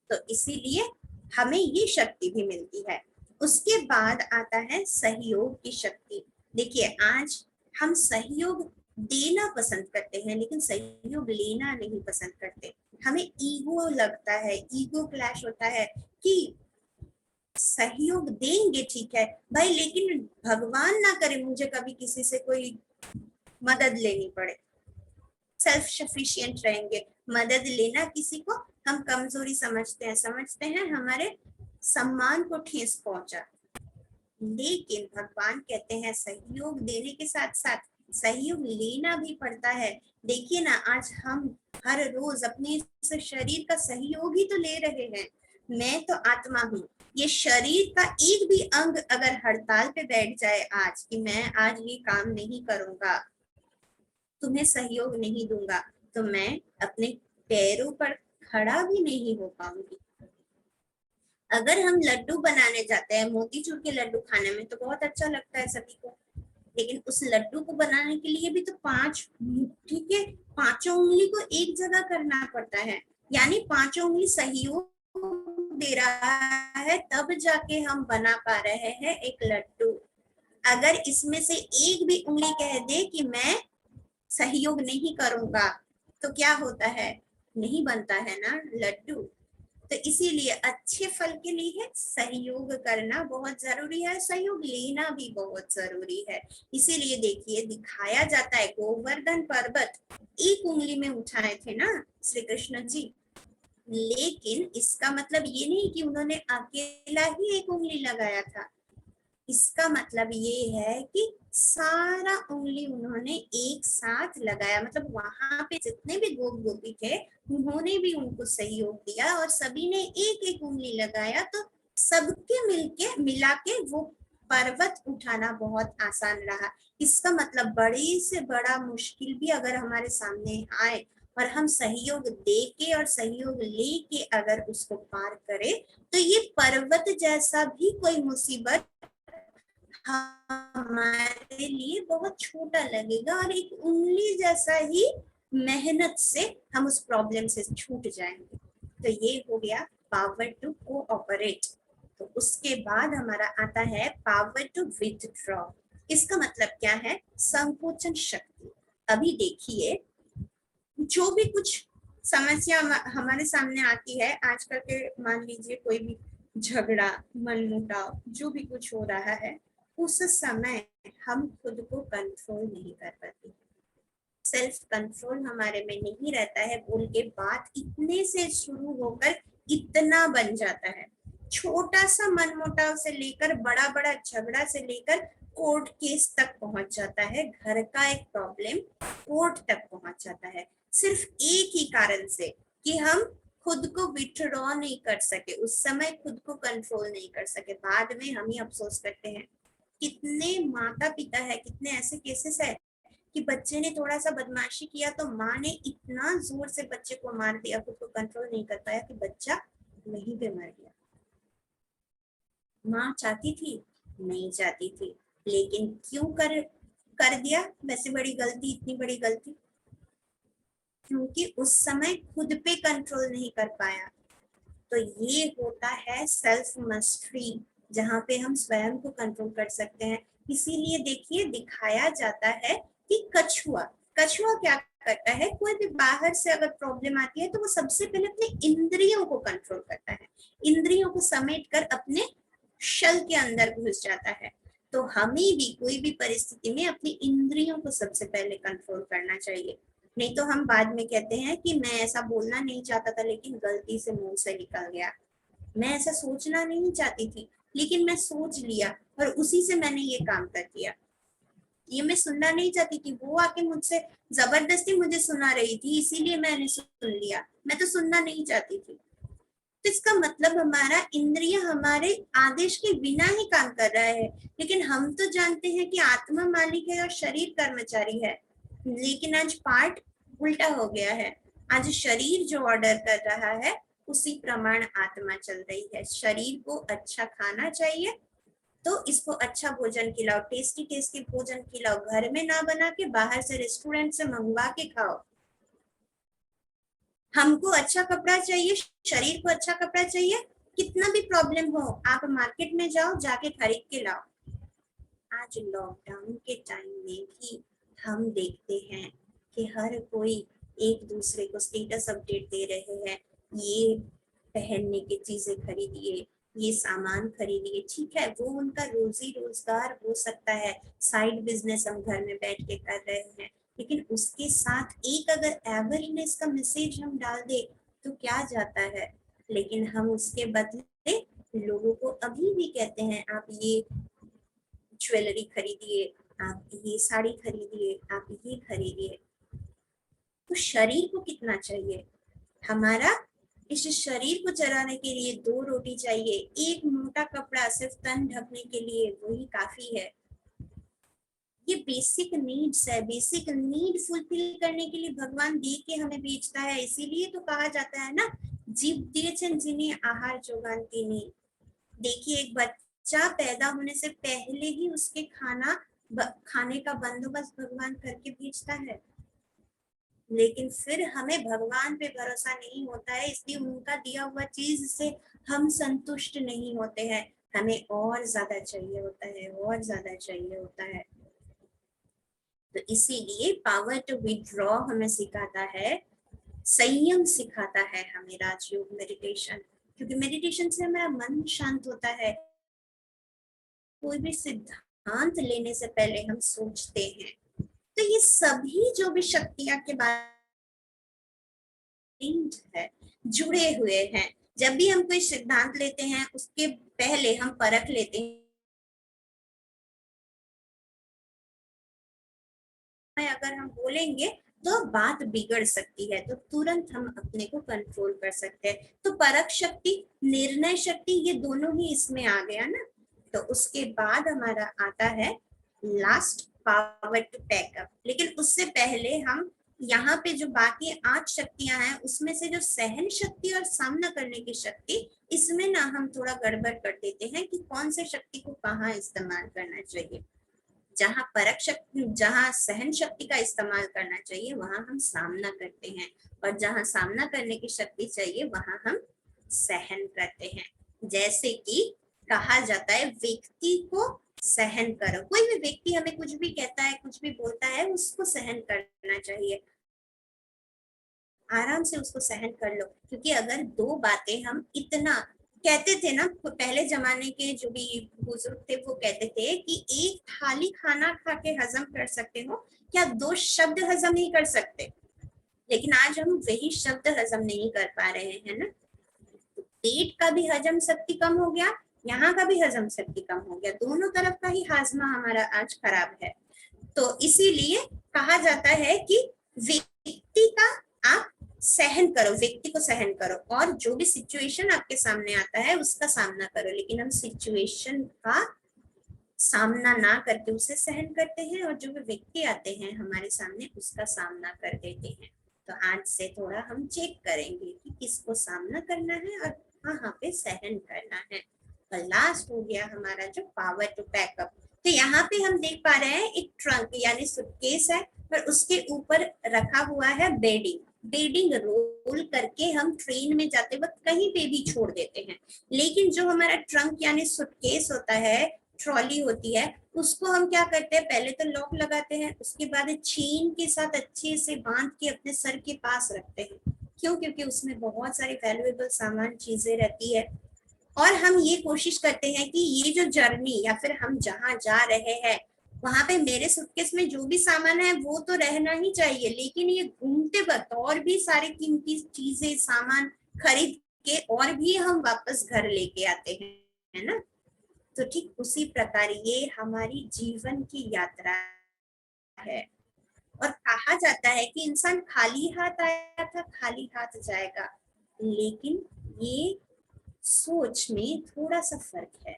तो इसीलिए हमें ये शक्ति भी मिलती है। उसके बाद आता है सहयोग की शक्ति। देखिए आज हम सहयोग देना पसंद करते हैं लेकिन सहयोग लेना नहीं पसंद करते। हमें ईगो लगता है, ईगो क्लैश होता है कि सहयोग देंगे ठीक है भाई, लेकिन भगवान ना करे मुझे कभी किसी से कोई मदद लेनी पड़े। सेल्फ सफिशिएंट रहेंगे। मदद लेना किसी को हम कमजोरी समझते हैं हमारे सम्मान को ठेस पहुंचा। लेकिन भगवान कहते हैं सहयोग देने के साथ साथ सहयोग लेना भी पड़ता है। देखिए ना आज हम हर रोज अपने इस शरीर का सहयोग ही तो ले रहे हैं। मैं तो आत्मा हूँ, ये शरीर का एक भी अंग अगर हड़ताल पे बैठ जाए आज कि मैं आज ये काम नहीं करूंगा, तुम्हें सहयोग नहीं दूंगा, तो मैं अपने पैरों पर खड़ा भी नहीं हो पाऊंगी। अगर हम लड्डू बनाने जाते हैं, मोतीचूर के लड्डू खाने में तो बहुत अच्छा लगता है सभी को, लेकिन उस लड्डू को बनाने के लिए भी तो 5 मुट्ठी के पांचों उंगली को एक जगह करना पड़ता है, यानी पांचों उंगली सहयोग दे रहा है तब जाके हम बना पा रहे हैं एक लड्डू। अगर इसमें से एक भी उंगली कह दे कि मैं सहयोग नहीं करूंगा तो क्या होता है, नहीं बनता है ना लड्डू। तो इसीलिए अच्छे फल के लिए सहयोग करना बहुत जरूरी है, सहयोग लेना भी बहुत जरूरी है। इसीलिए देखिए दिखाया जाता है गोवर्धन पर्वत एक उंगली में उठाए थे ना श्री कृष्ण जी, लेकिन इसका मतलब ये नहीं कि उन्होंने अकेला ही एक उंगली लगाया था। इसका मतलब ये है कि सारा उंगली उन्होंने एक साथ लगाया, मतलब वहां पे जितने भी गोप गोपी थे उन्होंने भी उनको सहयोग दिया और सभी ने एक एक उंगली लगाया, तो सबके मिलके मिला के वो पर्वत उठाना बहुत आसान रहा। इसका मतलब बड़ी से बड़ा मुश्किल भी अगर हमारे सामने आए और हम सहयोग दे के और सहयोग लेके अगर उसको पार करें, तो ये पर्वत जैसा भी कोई मुसीबत हमारे लिए बहुत छोटा लगेगा और एक उंगली जैसा ही मेहनत से हम उस प्रॉब्लम से छूट जाएंगे। तो ये हो गया पावर टू कोऑपरेट। तो उसके बाद हमारा आता है पावर टू विथड्रॉ। इसका मतलब क्या है, संकोचन शक्ति। अभी देखिए जो भी कुछ समस्या हमारे सामने आती है आजकल के, मान लीजिए कोई भी झगड़ा, मनमुटाव, जो भी कुछ हो रहा है उस समय हम खुद को कंट्रोल नहीं कर पाते। सेल्फ कंट्रोल हमारे में नहीं रहता है, बोल के बात इतने से शुरू होकर इतना बन जाता है। छोटा सा मनमुटाव से लेकर बड़ा बड़ा झगड़ा से लेकर कोर्ट केस तक पहुंच जाता है, घर का एक प्रॉब्लम कोर्ट तक पहुंच जाता है, सिर्फ एक ही कारण से कि हम खुद को विथड्रॉ नहीं कर सके, उस समय खुद को कंट्रोल नहीं कर सके। बाद में हम ही अफसोस करते हैं। कितने माता पिता है, कितने ऐसे केसेस है कि बच्चे ने थोड़ा सा बदमाशी किया तो माँ ने इतना जोर से बच्चे को मार दिया, खुद को कंट्रोल नहीं कर पाया कि बच्चा वहीं पे मर गया। माँ चाहती थी, नहीं चाहती थी, लेकिन क्यों कर दिया वैसे बड़ी गलती, इतनी बड़ी गलती, क्योंकि उस समय खुद पे कंट्रोल नहीं कर पाया। तो ये होता है सेल्फ मास्टरी, जहाँ पे हम स्वयं को कंट्रोल कर सकते हैं। इसीलिए देखिए दिखाया जाता है कि कछुआ कछुआ क्या करता है, कोई भी बाहर से अगर प्रॉब्लम आती है तो वो सबसे पहले अपने इंद्रियों को कंट्रोल करता है, इंद्रियों को समेट कर अपने शल के अंदर घुस जाता है। तो हमें भी कोई भी परिस्थिति में अपनी इंद्रियों को सबसे पहले कंट्रोल करना चाहिए, नहीं तो हम बाद में कहते हैं कि मैं ऐसा बोलना नहीं चाहता था लेकिन गलती से मुंह से निकल गया, मैं ऐसा सोचना नहीं चाहती थी लेकिन मैं सोच लिया और उसी से मैंने ये काम कर दिया, ये मैं सुनना नहीं चाहती थी, वो आके मुझसे जबरदस्ती मुझे सुना रही थी इसीलिए मैंने सुन लिया, मैं तो सुनना नहीं चाहती थी। तो इसका मतलब हमारा इंद्रिय हमारे आदेश के बिना ही काम कर रहा है, लेकिन हम तो जानते हैं कि आत्मा मालिक है और शरीर कर्मचारी है। लेकिन आज पार्ट उल्टा हो गया है, आज शरीर जो ऑर्डर कर रहा है उसी प्रमाण आत्मा चल रही है। शरीर को अच्छा खाना चाहिए तो इसको अच्छा भोजन खिलाओ, टेस्टी टेस्टी भोजन खिलाओ, घर में ना बना के बाहर से रेस्टोरेंट से मंगवा के खाओ। हमको अच्छा कपड़ा चाहिए, शरीर को अच्छा कपड़ा चाहिए, कितना भी प्रॉब्लम हो आप मार्केट में जाओ, जाके खरीद के लाओ। आज लॉकडाउन के टाइम में भी हम देखते हैं कि हर कोई एक दूसरे को स्टेटस अपडेट दे रहे हैं, ये पहनने की चीजें खरीदिए, ये सामान खरीदिए। ठीक है, वो उनका रोजी रोजगार हो सकता है, साइड बिजनेस हम घर में बैठ के कर रहे हैं, लेकिन उसके साथ एक अगर अवेयरनेस का मैसेज हम डाल दे तो क्या जाता है। लेकिन हम उसके बदले लोगों को अभी भी कहते हैं आप ये ज्वेलरी खरीदिए, आप ये साड़ी खरीदिए, आप ये खरीदिए। तो शरीर को कितना चाहिए हमारा, इस शरीर को चलाने के लिए 2 रोटी चाहिए, एक मोटा कपड़ा सिर्फ तन ढकने के लिए वही काफी है। ये बेसिक नीड्स है, बेसिक नीड फुलफिल करने के लिए भगवान दे के हमें भेजता है। इसीलिए तो कहा जाता है ना, जीव दिएछन जिन्हें आहार जोगान की नीड। देखिए एक बच्चा पैदा होने से पहले ही उसके खाने का बंदोबस्त भगवान करके भेजता है, लेकिन फिर हमें भगवान पे भरोसा नहीं होता है, इसलिए उनका दिया हुआ चीज से हम संतुष्ट नहीं होते हैं, हमें और ज्यादा चाहिए होता है, और ज्यादा चाहिए होता है। तो इसीलिए पावर टू विड्रॉ हमें सिखाता है, संयम सिखाता है हमें राजयोग मेडिटेशन, क्योंकि मेडिटेशन से हमारा मन शांत होता है। कोई भी सिद्धांत लेने से पहले हम सोचते हैं। तो ये सभी जो भी शक्तियां के बारे है, जुड़े हुए हैं। जब भी हम कोई सिद्धांत लेते हैं उसके पहले हम परख लेते हैं, अगर हम बोलेंगे तो बात बिगड़ सकती है, तो तुरंत हम अपने को कंट्रोल कर सकते हैं। तो परख शक्ति, निर्णय शक्ति, ये दोनों ही इसमें आ गया ना। तो उसके बाद हमारा आता है लास्ट, पावर टू पैकअप। लेकिन उससे पहले हम यहाँ पे जो बाकी 8 शक्तियां हैं उसमें से जो सहन शक्ति और सामना करने की शक्ति, इसमें ना हम थोड़ा गड़बड़ कर देते हैं कि कौन से शक्ति को कहाँ इस्तेमाल करना चाहिए। जहाँ परख शक्ति, जहाँ सहन शक्ति का इस्तेमाल करना चाहिए वहां हम सामना करते हैं, और जहाँ सामना करने की शक्ति चाहिए वहां हम सहन करते हैं। जैसे कि कहा जाता है व्यक्ति को सहन करो, कोई भी व्यक्ति हमें कुछ भी कहता है, कुछ भी बोलता है, उसको सहन करना चाहिए, आराम से उसको सहन कर लो। क्योंकि अगर 2 बातें हम इतना कहते थे ना, पहले जमाने के जो भी बुजुर्ग थे वो कहते थे कि एक थाली खाना खा के हजम कर सकते हो, क्या 2 शब्द हजम नहीं कर सकते। लेकिन आज हम वही शब्द हजम नहीं कर पा रहे हैं ना। पेट का भी हजम शक्ति कम हो गया, यहाँ का भी हजम शक्ति कम हो गया, दोनों तरफ का ही हाजमा हमारा आज खराब है। तो इसीलिए कहा जाता है कि व्यक्ति का आप सहन करो, व्यक्ति को सहन करो, और जो भी सिचुएशन आपके सामने आता है उसका सामना करो। लेकिन हम सिचुएशन का सामना ना करके उसे सहन करते हैं, और जो भी व्यक्ति आते हैं हमारे सामने उसका सामना कर देते हैं। तो आज से थोड़ा हम चेक करेंगे कि किसको सामना करना है और कहाँ पे सहन करना है। तो लास्ट हो गया हमारा जो पावर टू पैकअप। तो यहाँ पे हम देख पा रहे हैं एक ट्रंक यानी सूटकेस है, और उसके ऊपर रखा हुआ है बेडिंग। बेडिंग रोल करके हम ट्रेन में जाते वक्त कहीं पे भी छोड़ देते हैं, लेकिन जो हमारा ट्रंक यानी सूटकेस होता है ट्रॉली होती है, उसको हम क्या करते हैं, पहले तो लॉक लगाते हैं, उसके बाद चेन के साथ अच्छे से बांध के अपने सर के पास रखते हैं। क्यों? क्योंकि उसमें बहुत सारी वैल्यूएबल सामान चीजें रहती है, और हम ये कोशिश करते हैं कि ये जो जर्नी या फिर हम जहाँ जा रहे हैं वहां पे मेरे सूटकेस में जो भी सामान है वो तो रहना ही चाहिए, लेकिन ये घूमते वक्त और भी सारी कीमती चीजें सामान खरीद के और भी हम वापस घर लेके आते हैं, है ना। तो ठीक उसी प्रकार ये हमारी जीवन की यात्रा है, और कहा जाता है कि इंसान खाली हाथ आया था खाली हाथ जाएगा, लेकिन ये सोच में थोड़ा सा फर्क है।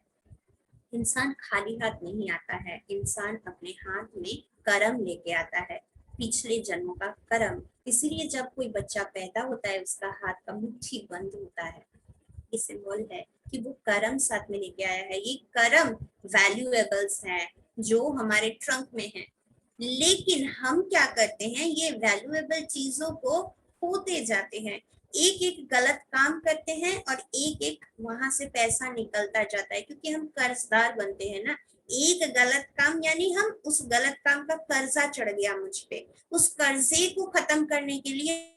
इंसान खाली हाथ नहीं आता है, इंसान अपने हाथ में कर्म लेके आता है, पिछले जन्मों का कर्म। इसीलिए जब कोई बच्चा पैदा होता है उसका हाथ का मुट्ठी बंद होता है, ये सिंबल है कि वो कर्म साथ में लेके आया है। ये कर्म वैल्यूएबल्स हैं जो हमारे ट्रंक में है, लेकिन हम क्या करते हैं, ये वैल्यूएबल चीजों को खोते जाते हैं, एक एक गलत काम करते हैं और एक एक वहां से पैसा निकलता जाता है, क्योंकि हम कर्जदार बनते हैं ना। एक गलत काम यानी हम उस गलत काम का कर्जा चढ़ गया मुझ पे, उस कर्जे को खत्म करने के लिए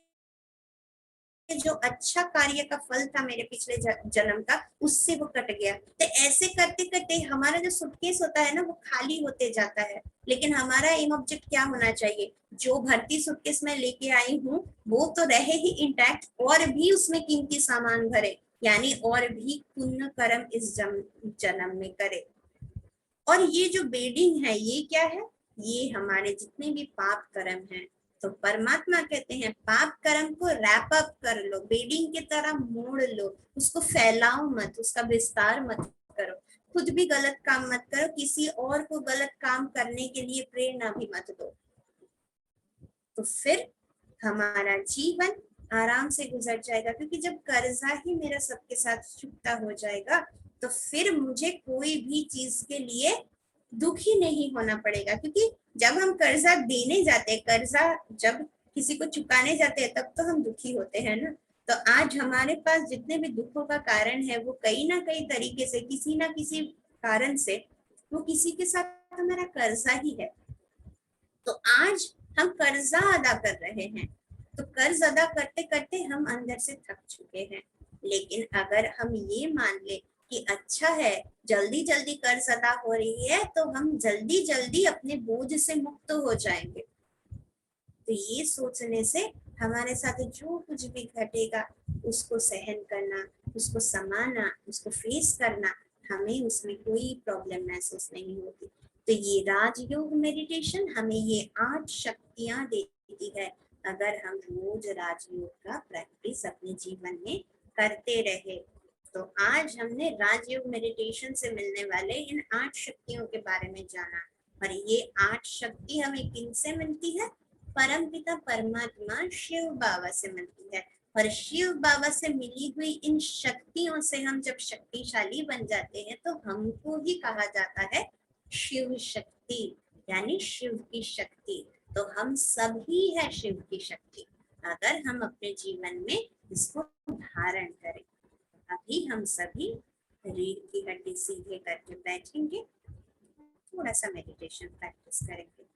जो अच्छा कार्य का फल था मेरे पिछले जन्म का, उससे वो कट गया। तो ऐसे करते करते हमारा जो सूटकेस होता है ना वो खाली होते जाता है, लेकिन हमारा एम ऑब्जेक्ट क्या होना चाहिए, जो भर्ती सूटकेस में लेके आई हूँ वो तो रहे ही इंटैक्ट, और भी उसमें कीमती सामान भरे, यानी और भी पुण्य कर्म इस जन्म में करे। और ये जो बेडिंग है ये क्या है, ये हमारे जितने भी पाप कर्म हैं, तो परमात्मा कहते हैं पाप कर्म को रैप अप कर लो, बेडिंग की तरह मोड़ लो, उसको फैलाओ मत, उसका विस्तार मत करो, खुद भी गलत काम मत करो, किसी और को गलत काम करने के लिए प्रेरणा भी मत दो। तो फिर हमारा जीवन आराम से गुजर जाएगा, क्योंकि जब कर्जा ही मेरा सबके साथ चुकता हो जाएगा तो फिर मुझे कोई भी चीज के लिए दुखी नहीं होना पड़ेगा। क्योंकि जब हम कर्जा देने जाते हैं, कर्जा जब किसी को चुकाने जाते हैं तब तो हम दुखी होते हैं ना। तो आज हमारे पास जितने भी दुखों का कारण है वो कहीं ना कहीं तरीके से किसी ना किसी कारण से वो किसी के साथ हमारा कर्जा ही है। तो आज हम कर्जा अदा कर रहे हैं, तो कर्ज अदा करते करते हम अंदर से थक चुके हैं। लेकिन अगर हम ये मान ले कि अच्छा है जल्दी जल्दी कर्ज अदा हो रही है तो हम जल्दी जल्दी अपने बोझ से मुक्त हो जाएंगे, तो ये सोचने से हमारे साथ जो कुछ भी घटेगा उसको सहन करना, उसको समाना, उसको फेस करना, हमें उसमें कोई प्रॉब्लम महसूस नहीं होती। तो ये राजयोग मेडिटेशन हमें ये 8 शक्तियां देती है। अगर हम रोज राजयोग का प्रैक्टिस अपने जीवन में करते रहे, तो आज हमने राजयोग मेडिटेशन से मिलने वाले इन 8 शक्तियों के बारे में जाना। और ये 8 शक्ति हमें किन से मिलती है, परम पिता परमात्मा शिव बाबा से मिलती है। और शिव बाबा से मिली हुई इन शक्तियों से हम जब शक्तिशाली बन जाते हैं तो हमको ही कहा जाता है शिव शक्ति, यानी शिव की शक्ति। तो हम सब ही है शिव की शक्ति, अगर हम अपने जीवन में इसको धारण करें। अभी हम सभी रीढ़ की हड्डी सीधे करके बैठेंगे, थोड़ा सा मेडिटेशन प्रैक्टिस करेंगे।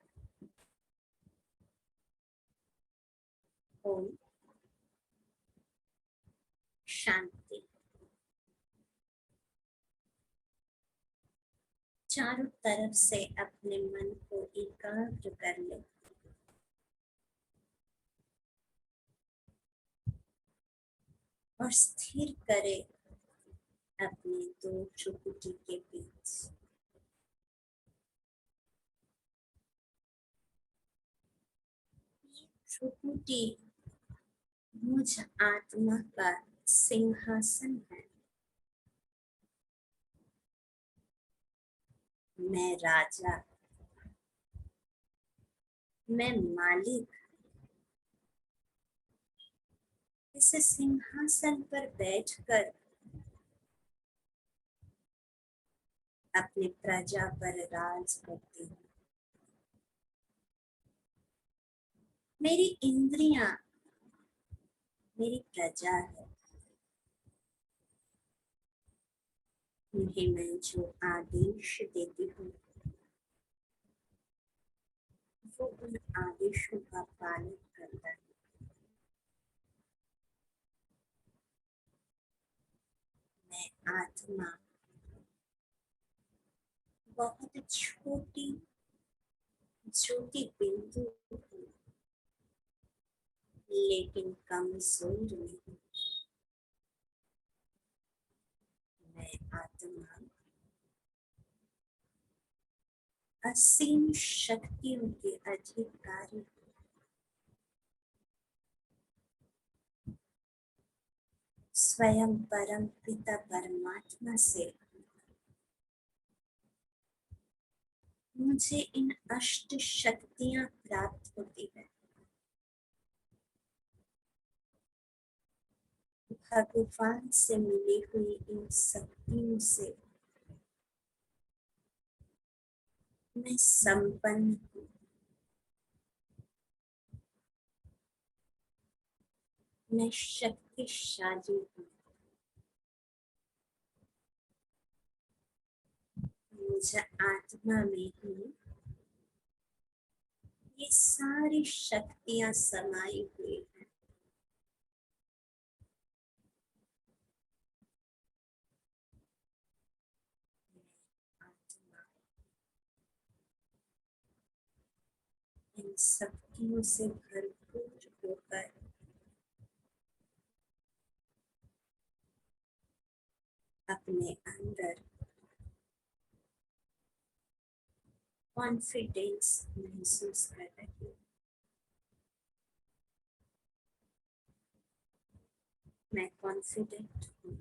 ओम शांति। चारों तरफ से अपने मन को एकाग्र कर ले, और स्थिर करे अपने दो चुटकी के बीच। चुटकी मुझ आत्मा का सिंहासन है, मैं राजा, मैं मालिक इस सिंहासन पर बैठकर अपने प्रजा पर राज करती हूँ। मेरी इंद्रियां मेरी प्रजा है, उन्हें मैं जो आदेश देती हूँ वो उन आदेशों का पालन करता है। मैं आत्मा बहुत छोटी ज्योति बिंदु हूँ, लेकिन कमजोर नहीं। मैं आत्मा असीम शक्तियों के अधिकारी हूँ। स्वयं परम पिता परमात्मा से मुझे इन अष्ट शक्तियां प्राप्त होती है। भगवान से मिली हुई इन शक्तियों से मैं संपन्न हूँ। मैं शक्तिशाली हूँ। मुझे आत्मा में ही ये सारी शक्तियां समाई हुई हैं। आत्मा इन शक्तियों से भरपूर होकर अपने अंदर कॉन्फिडेंस महसूस कर रही हूँ। मैं कॉन्फिडेंट हूँ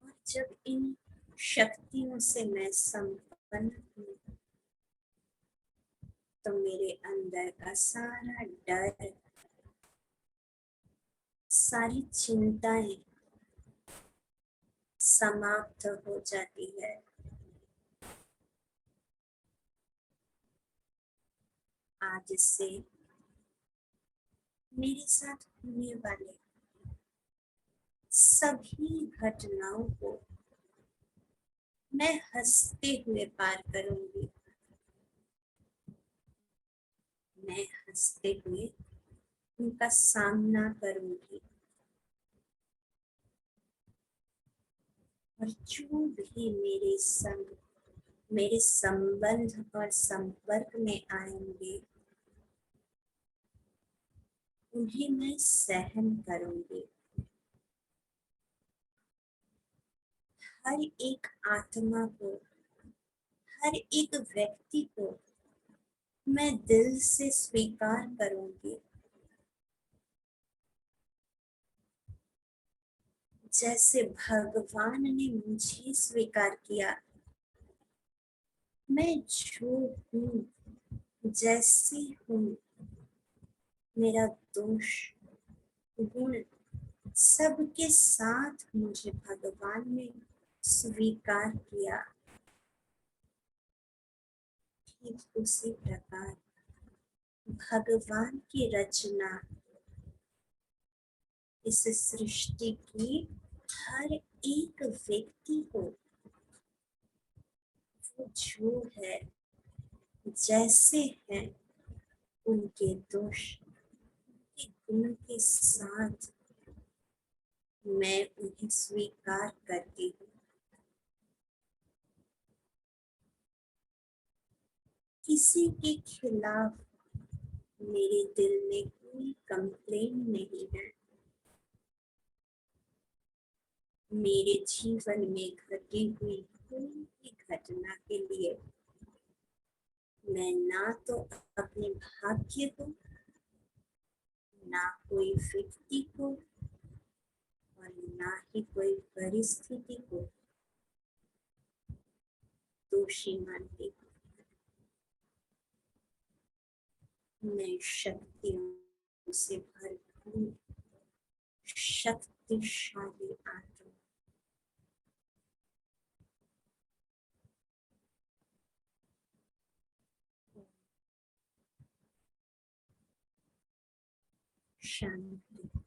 और जब इन शक्तियों से मैं संपन्न हूँ तो मेरे अंदर का सारा डर, सारी चिंताएं समाप्त हो जाती है। आज से मेरे साथ होने वाले सभी घटनाओं को मैं हंसते हुए पार करूंगी। मैं हंसते हुए उनका सामना करूंगी और जो भी मेरे संग, मेरे संबंध और संपर्क में आएंगे उन्हें मैं सहन करूंगी। हर एक आत्मा को, हर एक व्यक्ति को मैं दिल से स्वीकार करूंगी। जैसे भगवान ने मुझे स्वीकार किया, मैं जो हूँ, जैसी हूँ, मेरा दोष, गुण सबके साथ मुझे भगवान ने स्वीकार किया। ठीक उसी प्रकार भगवान की रचना इस सृष्टि की हर एक व्यक्ति को वो जो है, जैसे हैं, उनके दोष, उनके गुण के साथ मैं उन्हें स्वीकार करती हूँ। किसी के खिलाफ मेरे दिल में कोई कंप्लेन नहीं है। मेरे जीवन में घटी हुई कोई भी घटना के लिए मैं ना तो अपने भाग्य को, ना कोई व्यक्ति को और ना ही कोई परिस्थिति को दोषी मानती हूँ। मैं शक्तियों से भरपूर शक्तिशाली आत्मा, शांति।